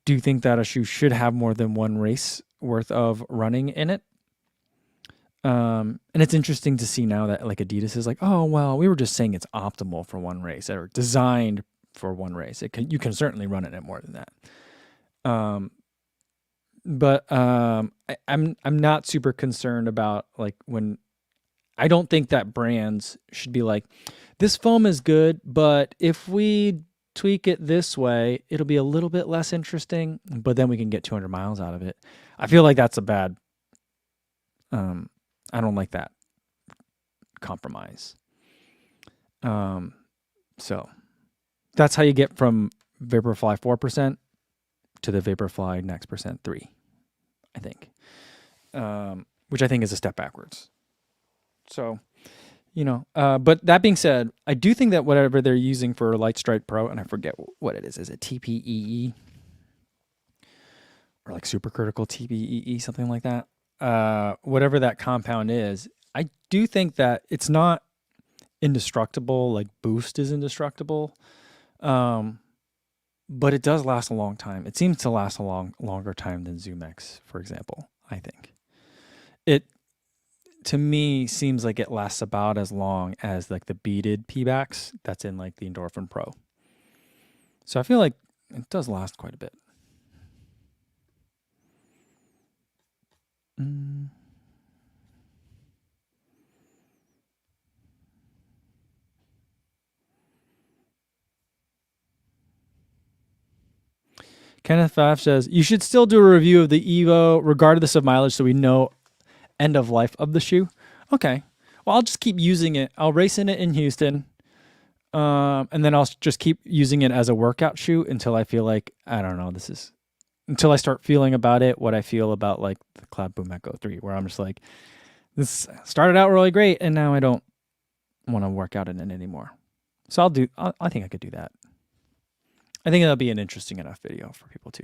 do think that a shoe should have more than one race worth of running in it. And it's interesting to see now that like Adidas is like, oh well, we were just saying it's optimal for one race or designed for one race. You can certainly run it at more than that. But I'm not super concerned about like when I don't think that brands should be like, this foam is good, but if we tweak it this way, it'll be a little bit less interesting, but then we can get 200 miles out of it. I feel like that's a bad, I don't like that compromise. So that's how you get from Vaporfly 4% to the Vaporfly Next Percent 3, I think, which I think is a step backwards. So, but that being said, I do think that whatever they're using for Light Strike Pro, and I forget what it is it TPEE or like supercritical TPEE, something like that? Whatever that compound is, I do think that it's not indestructible, like Boost is indestructible. But it does last a long time. It seems to last a longer time than Zoom X, for example, I think. It, to me, seems like it lasts about as long as like the beaded P-backs that's in like the Endorphin Pro. So I feel like it does last quite a bit. Kenneth Pfaff says, you should still do a review of the Evo regardless of mileage so we know end of life of the shoe. Okay. Well, I'll just keep using it. I'll race in it in Houston. And then I'll just keep using it as a workout shoe until I feel like, I don't know, until I start feeling about it what I feel about like the Collab Boom Echo 3, where I'm just like, this started out really great and now I don't want to work out in it anymore. So I think I could do that. I think that'll be an interesting enough video for people too.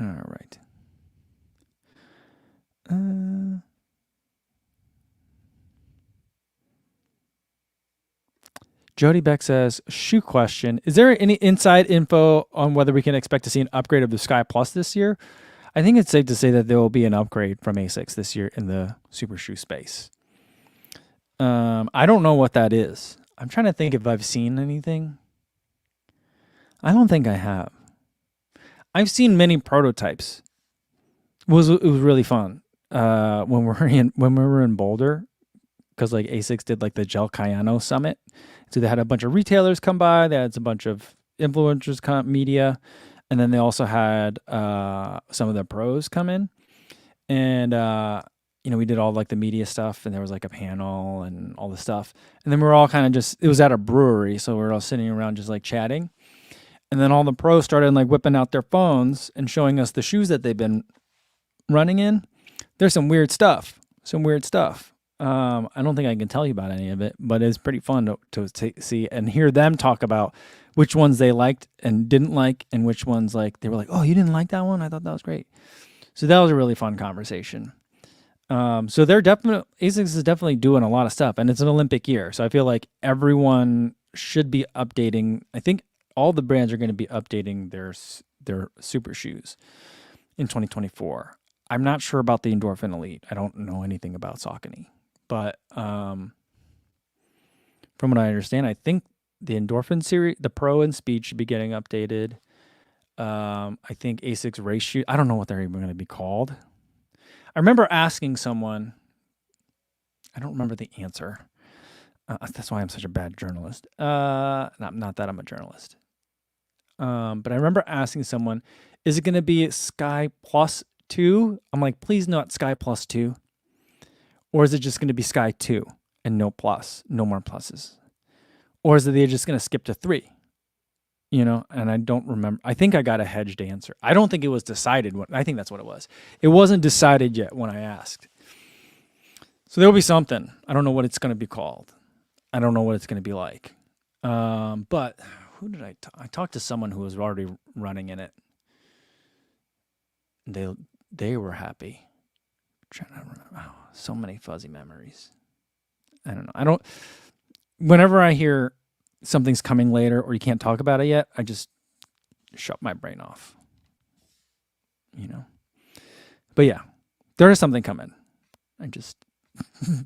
All right. Jody Beck says, shoe question. Is there any inside info on whether we can expect to see an upgrade of the Sky Plus this year? I think it's safe to say that there will be an upgrade from ASICS this year in the super shoe space. I don't know what that is. I'm trying to think if I've seen anything. I don't think I have. I've seen many prototypes. It was really fun. When we were in Boulder, because like ASICS did like the Gel Cayano Summit, so they had a bunch of retailers come by. They had a bunch of influencers come, media, and then they also had some of the pros come in, and we did all like the media stuff, and there was like a panel and all the stuff, and then we were all kind of just, it was at a brewery, so we were all sitting around just like chatting, and then all the pros started like whipping out their phones and showing us the shoes that they've been running in. There's some weird stuff. I don't think I can tell you about any of it, but it's pretty fun to see and hear them talk about which ones they liked and didn't like, and which ones like they were like, oh, you didn't like that one? I thought that was great. So that was a really fun conversation. So they're ASICS is definitely doing a lot of stuff, and it's an Olympic year. So I feel like everyone should be updating. I think all the brands are going to be updating their super shoes in 2024. I'm not sure about the Endorphin Elite. I don't know anything about Saucony, but from what I understand, I think the Endorphin series, the Pro and Speed, should be getting updated. I think ASICS race shoe. I don't know what they're even going to be called. I remember asking someone. I don't remember the answer. That's why I'm such a bad journalist. Not that I'm a journalist. But I remember asking someone, is it going to be Sky Plus 2? I'm like, please not Sky Plus 2. Or is it just going to be Sky 2 and no plus, no more pluses? Or is it they're just going to skip to 3? And I don't remember. I think I got a hedged answer. I don't think it was decided. I think that's what it was. It wasn't decided yet when I asked. So there'll be something. I don't know what it's going to be called. I don't know what it's going to be like. But who did I talk? I talked to someone who was already running in it. They were happy. I'm trying to remember. Oh, so many fuzzy memories. I don't know. Whenever I hear something's coming later or you can't talk about it yet, I just shut my brain off. But yeah, there is something coming. I just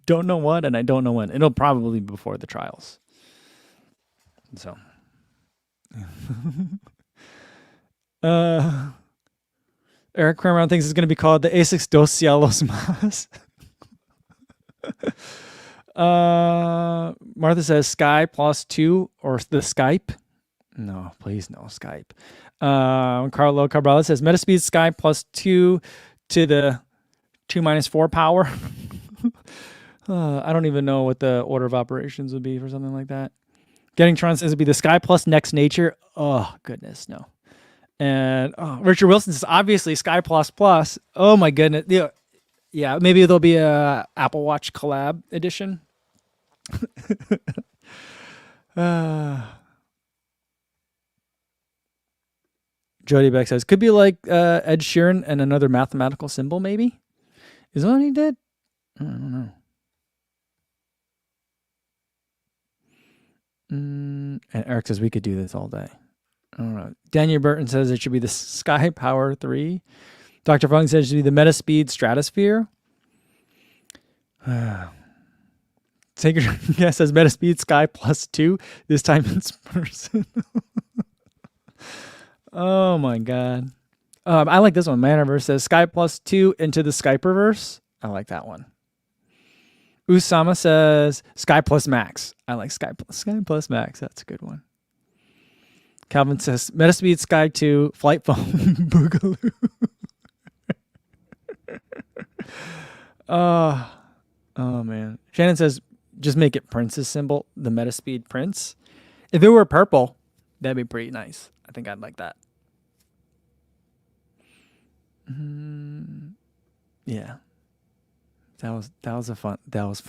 don't know what, and I don't know when. It'll probably be before the trials. So, Eric Kramer thinks it's going to be called the ASICS Dos Cielos Mas. Martha says Sky Plus 2 or the Skype. No, please no Skype. Carlo Cabrera says Metaspeed Sky Plus 2 to the 2-4 power. I don't even know what the order of operations would be for something like that. Getting Tron says it'd be the Sky Plus Next Nature. Oh, goodness, no. And Richard Wilson says, obviously, Sky Plus Plus. Oh, my goodness. Yeah, maybe there'll be a Apple Watch collab edition. Jody Beck says, could be like Ed Sheeran and another mathematical symbol, maybe? Is that what he did? I don't know. And Eric says, we could do this all day. I don't know. Daniel Burton says it should be the Sky Power 3. Dr. Fung says it should be the Metaspeed Stratosphere. Take your guess says Metaspeed Sky Plus 2. This time in person. Oh my God. I like this one. Manaverse says Sky Plus 2 into the Skyperverse. I like that one. Usama says Sky Plus Max. I like Sky Plus Max. That's a good one. Calvin says Metaspeed Sky 2 Flight Phone Boogaloo. Oh man. Shannon says just make it Prince's symbol, the Metaspeed Prince. If it were purple, that'd be pretty nice. I think I'd like that. Yeah. That was fun, guys.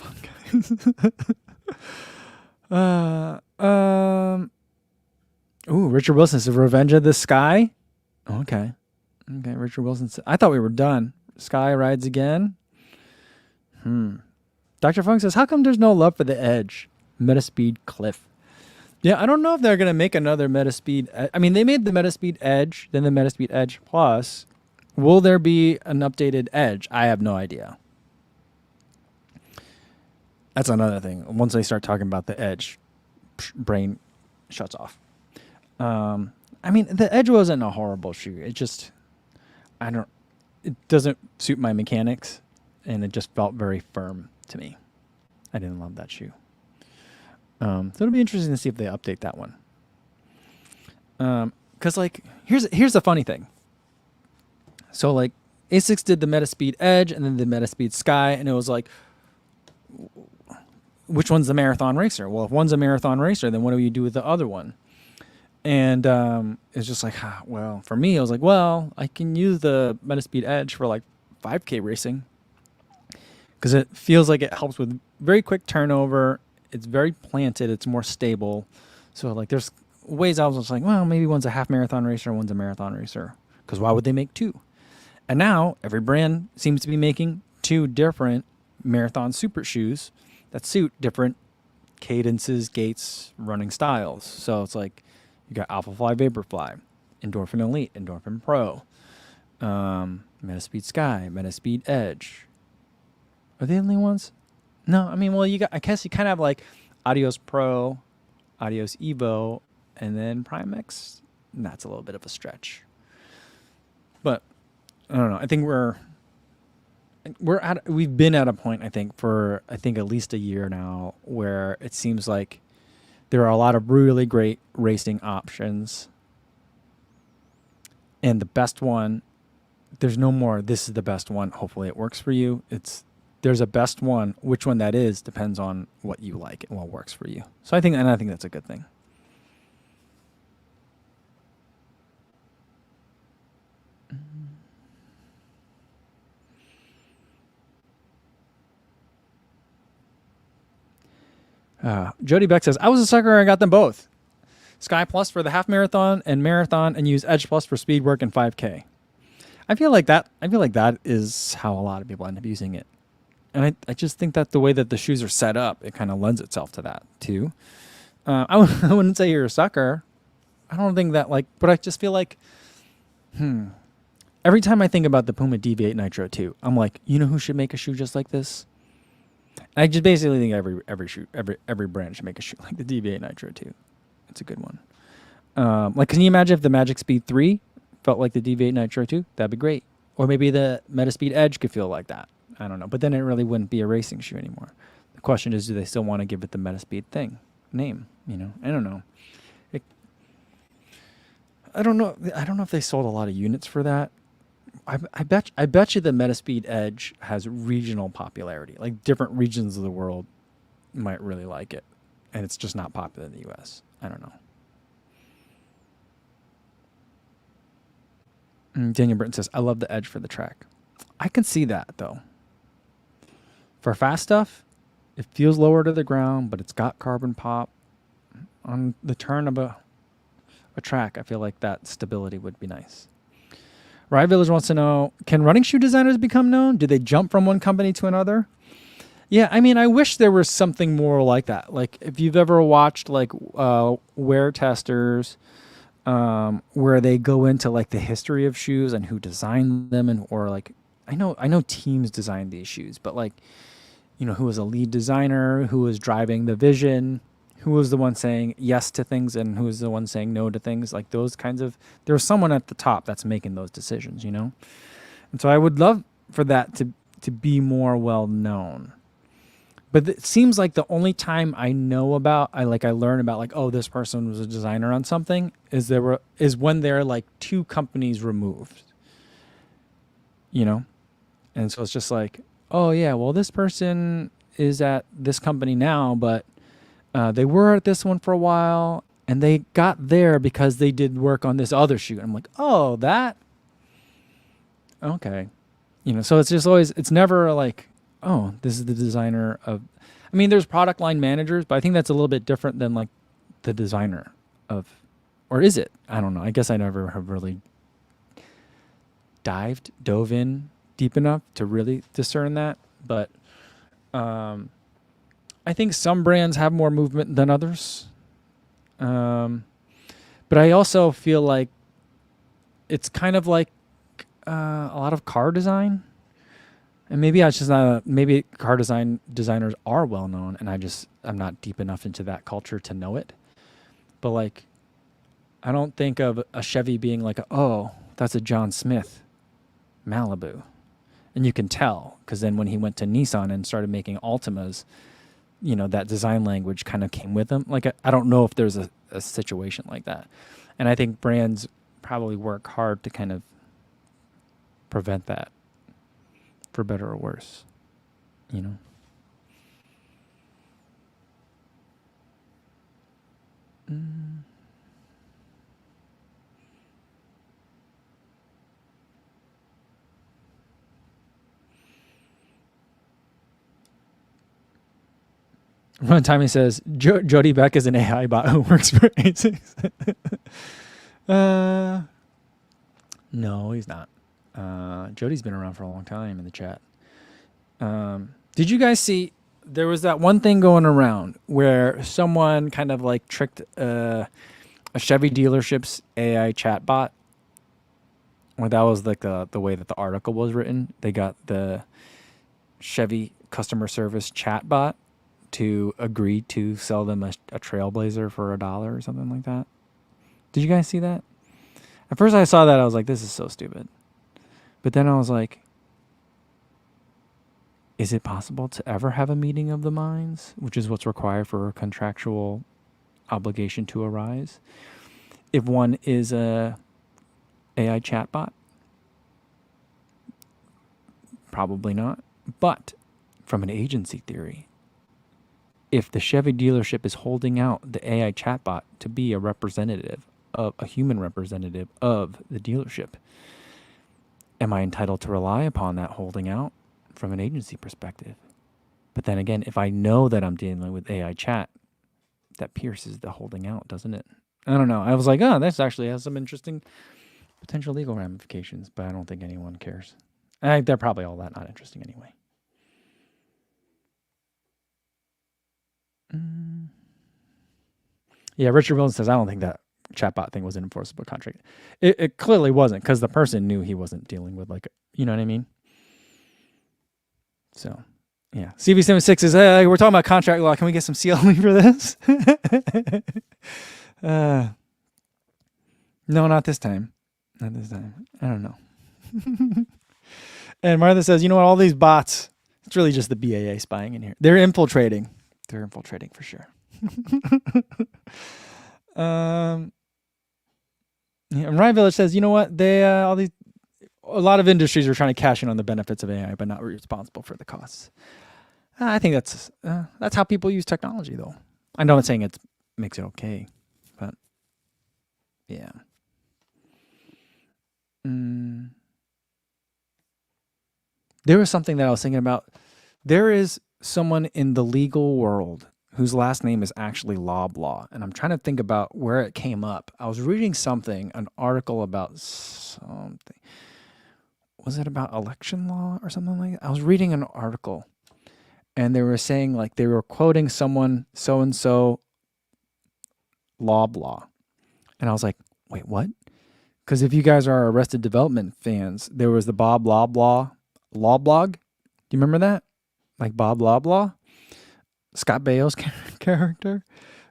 Richard Wilson says Revenge of the Sky. Okay, Richard Wilson said, I thought we were done. Sky rides again. Dr. Funk says, how come there's no love for the Edge? Metaspeed Cliff. Yeah, I don't know if they're going to make another Metaspeed. I mean, they made the Metaspeed Edge, then the Metaspeed Edge Plus. Will there be an updated Edge? I have no idea. That's another thing. Once they start talking about the Edge, brain shuts off. I mean, the Edge wasn't a horrible shoe. It just, I don't, it doesn't suit my mechanics, and it just felt very firm to me. I didn't love that shoe. So it'll be interesting to see if they update that one. Cause like, here's the funny thing. So like, Asics did the Metaspeed Edge and then the Metaspeed Sky, and it was like, which one's the marathon racer? Well, if one's a marathon racer, then what do you do with the other one? And it's just like, well, for me, I was like, well, I can use the Metaspeed Edge for like 5K racing because it feels like it helps with very quick turnover. It's very planted. It's more stable. So like, there's ways I was just like, well, maybe one's a half marathon racer, one's a marathon racer. Because why would they make two? And now every brand seems to be making two different marathon super shoes that suit different cadences, gaits, running styles. So it's like you got Alphafly Vaporfly, Endorphin Elite, Endorphin Pro, Metaspeed Sky, Metaspeed Edge. Are they the only ones? No, I mean, well, you got. I guess you kind of have like Adios Pro, Adios Evo, and then Prime X. And that's a little bit of a stretch. But I don't know. I think we've been at a point, I think, for at least a year now, where it seems like there are a lot of really great racing options, and the best one, there's no more. This is the best one. Hopefully, it works for you. There's a best one. Which one that is depends on what you like and what works for you. So I think that's a good thing. Jody Beck says, I was a sucker. I got them both. Sky Plus for the half marathon, and use Edge Plus for speed work and 5K. I feel like that is how a lot of people end up using it. And I just think that the way that the shoes are set up, it kind of lends itself to that too. I wouldn't say you're a sucker. I don't think that but I just feel like, every time I think about the Puma DV8 Nitro 2, I'm like, you know who should make a shoe just like this? I just basically think every brand should make a shoe like the DV8 Nitro 2. It's a good one. Can you imagine if the Magic Speed 3 felt like the DV8 Nitro 2? That'd be great. Or maybe the Metaspeed Edge could feel like that. I don't know. But then it really wouldn't be a racing shoe anymore. The question is, do they still want to give it the Metaspeed name? I don't know. I don't know. I don't know if they sold a lot of units for that. I bet you the Metaspeed Edge has regional popularity. Like different regions of the world might really like it, and it's just not popular in the U.S. I don't know. Daniel Britton says, I love the Edge for the track. I can see that, though. For fast stuff, it feels lower to the ground, but it's got carbon pop. On the turn of a track, I feel like that stability would be nice. Rye Village wants to know, can running shoe designers become known? Do they jump from one company to another? Yeah, I mean, I wish there was something more like that. Like, if you've ever watched, wear testers, where they go into, the history of shoes and who designed them, I know teams designed these shoes, but, who was a lead designer, who was driving the vision, who was the one saying yes to things and who was the one saying no to things, like those kinds of, there's someone at the top that's making those decisions, And so I would love for that to be more well known. But it seems like the only time I know about, I learn about oh, this person was a designer on something is when they're two companies removed, And so it's just oh yeah, well, this person is at this company now, but they were at this one for a while, and they got there because they did work on this other shoe. And I'm like, oh, that? Okay. So it's just always, it's never oh, this is the designer of, I mean, there's product line managers, but I think that's a little bit different than the designer of, or is it? I don't know. I guess I never have really dove in deep enough to really discern that. But, I think some brands have more movement than others. But I also feel like it's kind of a lot of car design And maybe I just not. Maybe car designers are well known, and I'm not deep enough into that culture to know it. But like, I don't think of a Chevy being like, oh, that's a John Smith Malibu, and you can tell because then when he went to Nissan and started making Altimas, that design language kind of came with him. Like, I don't know if there's a situation like that, and I think brands probably work hard to kind of prevent that, for better or worse. You know. Mm. One time he says, Jody Beck is an AI bot who works for ASICS. No, he's not. Jody's been around for a long time in the chat. Did you guys see, there was that one thing going around where someone kind of like tricked a Chevy dealership's AI chatbot? Well, that was like the way that the article was written. They got the Chevy customer service chatbot to agree to sell them a Trailblazer for $1 or something like that. Did you guys see that? At first I saw that, I was like, this is so stupid. But then I was like, is it possible to ever have a meeting of the minds, which is what's required for a contractual obligation to arise, if one is a AI chatbot? Probably not. But from an agency theory, if the Chevy dealership is holding out the AI chatbot to be a representative of a human representative of the dealership, am I entitled to rely upon that holding out from an agency perspective? But then again, if I know that I'm dealing with AI chat, that pierces the holding out, doesn't it? I don't know. I was like, oh, this actually has some interesting potential legal ramifications, but I don't think anyone cares. They're probably all that not interesting anyway. Yeah, Richard Williams says, I don't think that chatbot thing was an enforceable contract. It clearly wasn't, because the person knew he wasn't dealing with, like, you know what I mean? So, yeah. CV76 is, hey, we're talking about contract law. Can we get some CLE for this? No, not this time. Not this time. I don't know. And Martha says, you know what? All these bots, it's really just the BAA spying in here. They're infiltrating. They're infiltrating for sure. Yeah, Ryan Village says, you know what? A lot of industries are trying to cash in on the benefits of AI, but not responsible for the costs. I think that's how people use technology, though. I know I'm saying it makes it okay, but yeah. There was something that I was thinking about. There is someone in the legal world whose last name is actually Loblaw, and I'm trying to think about where it came up. I was reading an article about something. Was it about election law or something like that? I was reading an article, and they were saying, like, they were quoting someone, so-and-so Loblaw. And I was like, wait, what? Because if you guys are Arrested Development fans, there was the Bob Loblaw law blog. Do you remember that? Like Bob Loblaw? Scott Baio's character?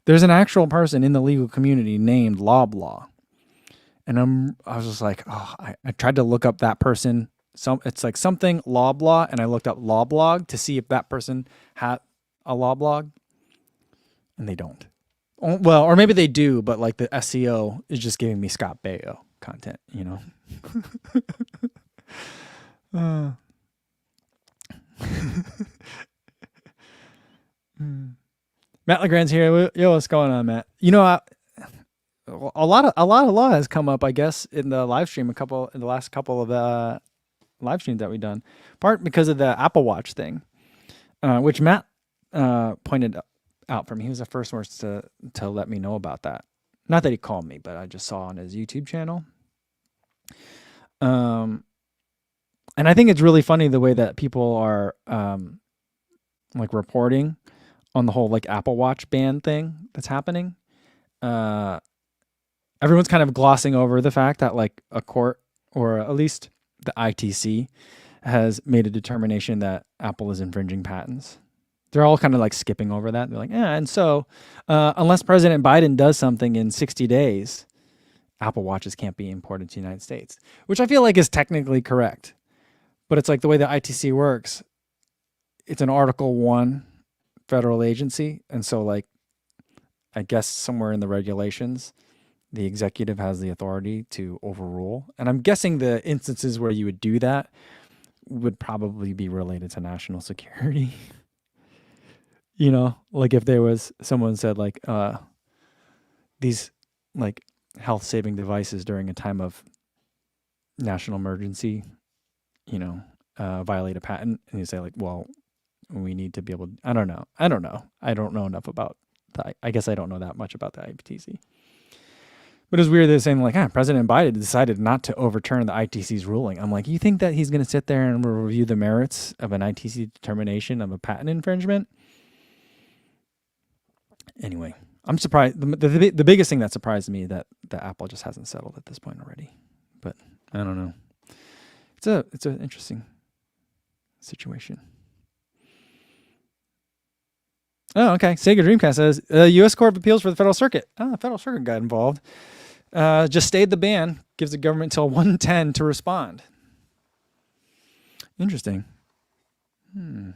There's an actual person in the legal community named Loblaw. And I was just like, oh, I tried to look up that person. It's like something Loblaw, and I looked up Lawblog to see if that person had a Lawblog, and they don't. Well, or maybe they do, but like the SEO is just giving me Scott Baio content, you know? Matt Legrand's here. Yo, what's going on, Matt? You know, a lot of law has come up, I guess, in the live stream. In the last couple of live streams that we've done, part because of the Apple Watch thing, which Matt pointed out for me. He was the first one to let me know about that. Not that he called me, but I just saw on his YouTube channel. And I think it's really funny the way that people are like reporting on the whole like Apple Watch ban thing that's happening. Everyone's kind of glossing over the fact that like a court, or at least the ITC, has made a determination that Apple is infringing patents. They're all kind of like skipping over that. They're like, yeah, and so unless President Biden does something in 60 days, Apple Watches can't be imported to the United States, which I feel like is technically correct. But it's like the way the ITC works. It's an Article 1 federal agency. And so, like, I guess somewhere in the regulations, the executive has the authority to overrule. And I'm guessing the instances where you would do that would probably be related to national security. You know, like if there was someone said like these like health saving devices during a time of national emergency, you know, violate a patent, and you say like, well, we need to be able to, I don't know. I don't know enough about that. I guess I don't know that much about the ITC. But it's weird they're saying like, President Biden decided not to overturn the ITC's ruling. I'm like, you think that he's going to sit there and review the merits of an ITC determination of a patent infringement? Anyway, I'm surprised. The biggest thing that surprised me that Apple just hasn't settled at this point already. But I don't know. It's an interesting situation. Oh, okay. Sega Dreamcast says U.S. Court of Appeals for the Federal Circuit. The Federal Circuit got involved. Just stayed the ban. Gives the government till 1:10 to respond. Interesting. All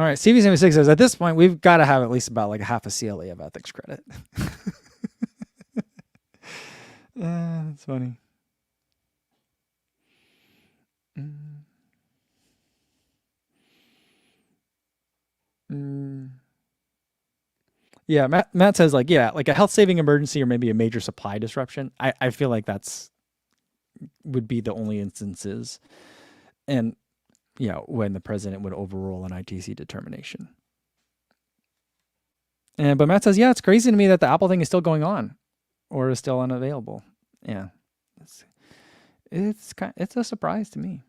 right. CV76 says at this point we've got to have at least about like half a CLE of ethics credit. That's funny. Yeah, Matt says like, yeah, like a health saving emergency or maybe a major supply disruption. I feel like that's would be the only instances. And yeah, when the president would overrule an ITC determination. But Matt says, yeah, it's crazy to me that the Apple thing is still going on or is still unavailable. Yeah. It's a surprise to me.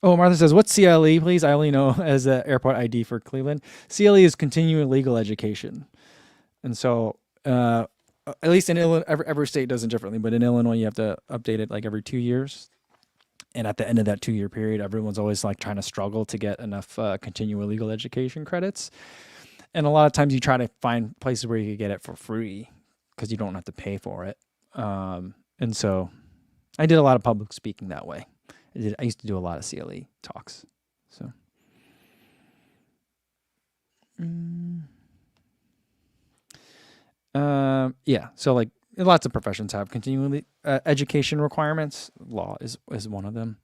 Oh, Martha says, what's CLE, please? I only know as an airport ID for Cleveland. CLE is continuing legal education. And so, at least in Illinois, every state does it differently, but in Illinois, you have to update it like every 2 years. And at the end of that 2-year period, everyone's always like trying to struggle to get enough continuing legal education credits. And a lot of times you try to find places where you can get it for free because you don't have to pay for it. And so I did a lot of public speaking that way. I used to do a lot of CLE talks. So, yeah. So like lots of professions have continuing education requirements. Law is one of them,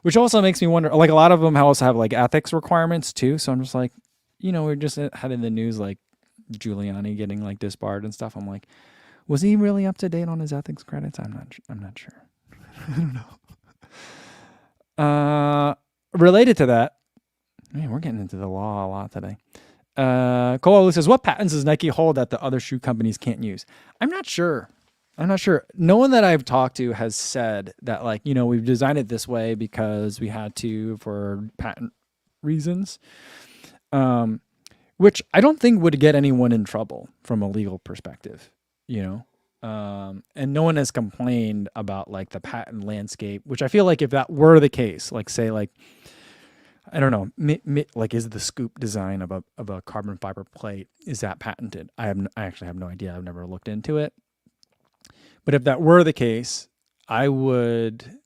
which also makes me wonder. Like a lot of them also have like ethics requirements too. So I'm just like, you know, we just had in the news like Giuliani getting like disbarred and stuff. I'm like, was he really up to date on his ethics credits? I'm not sure. I don't know. Related to that, man, we're getting into the law a lot today. Cole says, what patents does Nike hold that the other shoe companies can't use? I'm not sure. No one that I've talked to has said that, like, you know, we've designed it this way because we had to for patent reasons, which I don't think would get anyone in trouble from a legal perspective, you know? And no one has complained about like the patent landscape, which I feel like if that were the case, like say like, I don't know, like is the scoop design of a carbon fiber plate, is that patented? I actually have no idea. I've never looked into it. But if that were the case, I would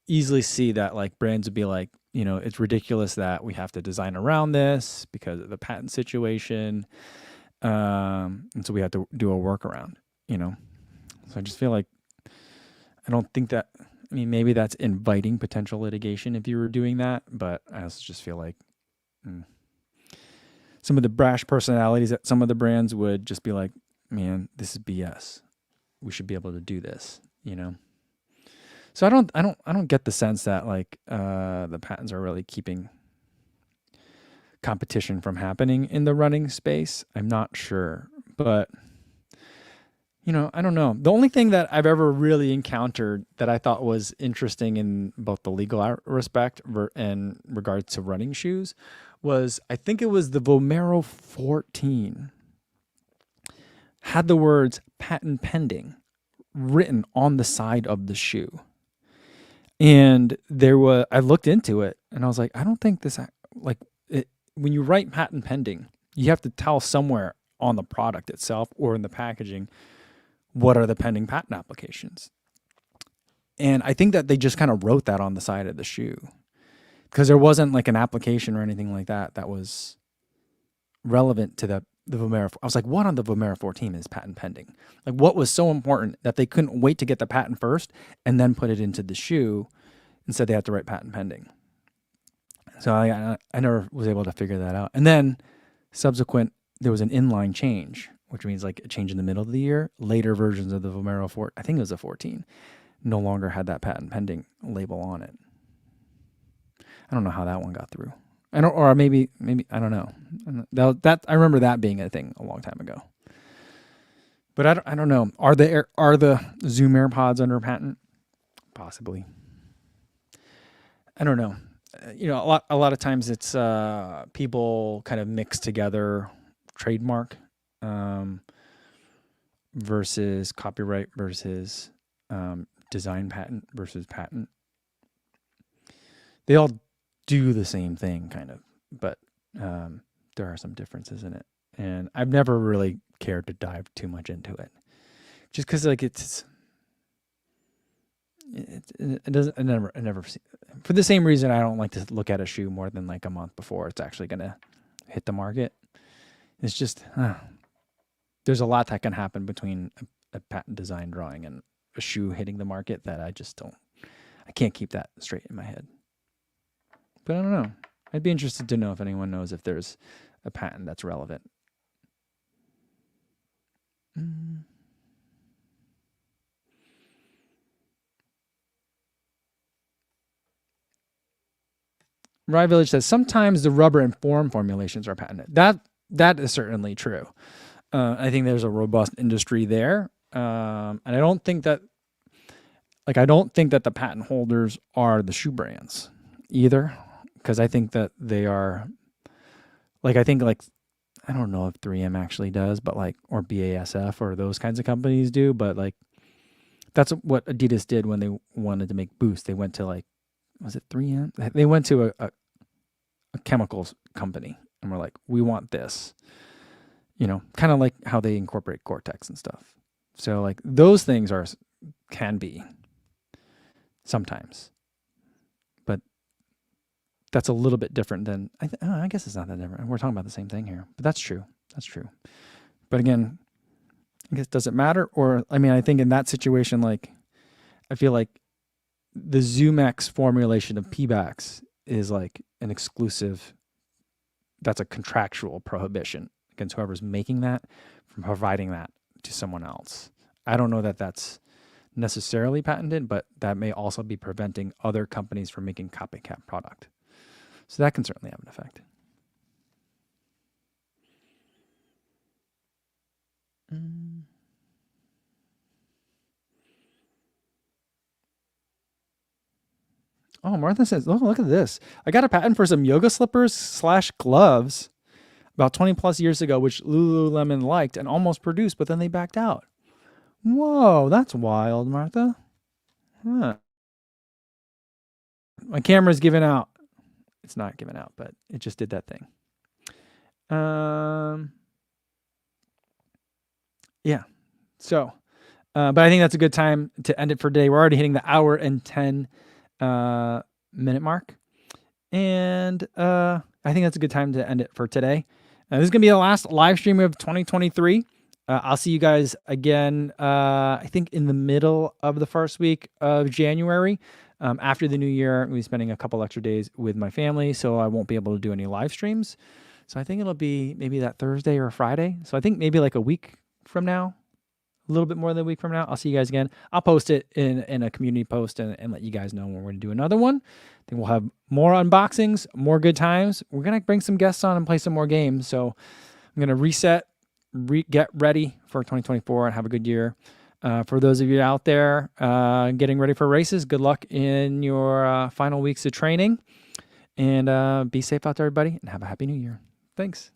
easily see that like brands would be like, you know, it's ridiculous that we have to design around this because of the patent situation. And so we have to do a workaround, you know? So I just feel like, I don't think that, I mean, maybe that's inviting potential litigation if you were doing that, but I also just feel like some of the brash personalities at some of the brands would just be like, man, this is BS. We should be able to do this, you know? So I don't get the sense that like the patents are really keeping competition from happening in the running space. I'm not sure, but you know, I don't know. The only thing that I've ever really encountered that I thought was interesting in both the legal respect and regards to running shoes was, I think it was the Vomero 14. had the words patent pending written on the side of the shoe. And I looked into it and I was like, I don't think this, like, when you write patent pending, you have to tell somewhere on the product itself or in the packaging what are the pending patent applications. And I think that they just kind of wrote that on the side of the shoe because there wasn't like an application or anything like that that was relevant to the Vomero. I was like, what on the Vomero 14 is patent pending? Like, what was so important that they couldn't wait to get the patent first and then put it into the shoe? Instead, they had to write patent pending. So I never was able to figure that out. And then subsequent, there was an inline change, which means like a change in the middle of the year. Later versions of the Vomero 4, I think it was a 14, no longer had that patent pending label on it. I don't know how that one got through. Or maybe I don't know. That I remember that being a thing a long time ago. But I don't know. Are the Zoom AirPods under patent? Possibly. I don't know. A lot of times it's people kind of mix together trademark versus copyright versus design patent versus patent. They all do the same thing kind of, but there are some differences in it. And I've never really cared to dive too much into it just because like it doesn't, I never see, for the same reason I don't like to look at a shoe more than like a month before it's actually going to hit the market. It's just, there's a lot that can happen between a patent design drawing and a shoe hitting the market that I can't keep that straight in my head. But I don't know. I'd be interested to know if anyone knows if there's a patent that's relevant. Rye Village says, sometimes the rubber and foam formulations are patented. That is certainly true. I think there's a robust industry there. And I don't think that the patent holders are the shoe brands either. Because I think that they are, I don't know if 3M actually does, but or BASF or those kinds of companies do, but that's what Adidas did when they wanted to make Boost. They went to was it 3M? They went to a chemicals company and were like, we want this, kind of like how they incorporate Gore-Tex and stuff. So those things can be sometimes. That's a little bit different than, I guess it's not that different. We're talking about the same thing here, but that's true. That's true. But again, I guess, does it matter? Or, I think in that situation, I feel like the ZoomX formulation of P-backs is an exclusive, that's a contractual prohibition against whoever's making that from providing that to someone else. I don't know that that's necessarily patented, but that may also be preventing other companies from making copycat product. So that can certainly have an effect. Oh, Martha says, oh, look at this. I got a patent for some yoga slippers / gloves about 20 plus years ago, which Lululemon liked and almost produced, but then they backed out. Whoa, that's wild, Martha. Huh. My camera's giving out. It's not giving out, but it just did that thing. Yeah. So, but I think that's a good time to end it for today. We're already hitting the hour and 10 minute mark. And I think that's a good time to end it for today. This is going to be the last live stream of 2023. I'll see you guys again, I think in the middle of the first week of January. After the new year, I'm going to be spending a couple extra days with my family, so I won't be able to do any live streams. So I think it'll be maybe that Thursday or Friday. So I think maybe a week from now, a little bit more than a week from now, I'll see you guys again. I'll post it in a community post and let you guys know when we're going to do another one. Then we'll have more unboxings, more good times. We're going to bring some guests on and play some more games. So I'm going to reset, get ready for 2024 and have a good year. For those of you out there getting ready for races, good luck in your final weeks of training. And be safe out there, everybody, and have a happy new year. Thanks.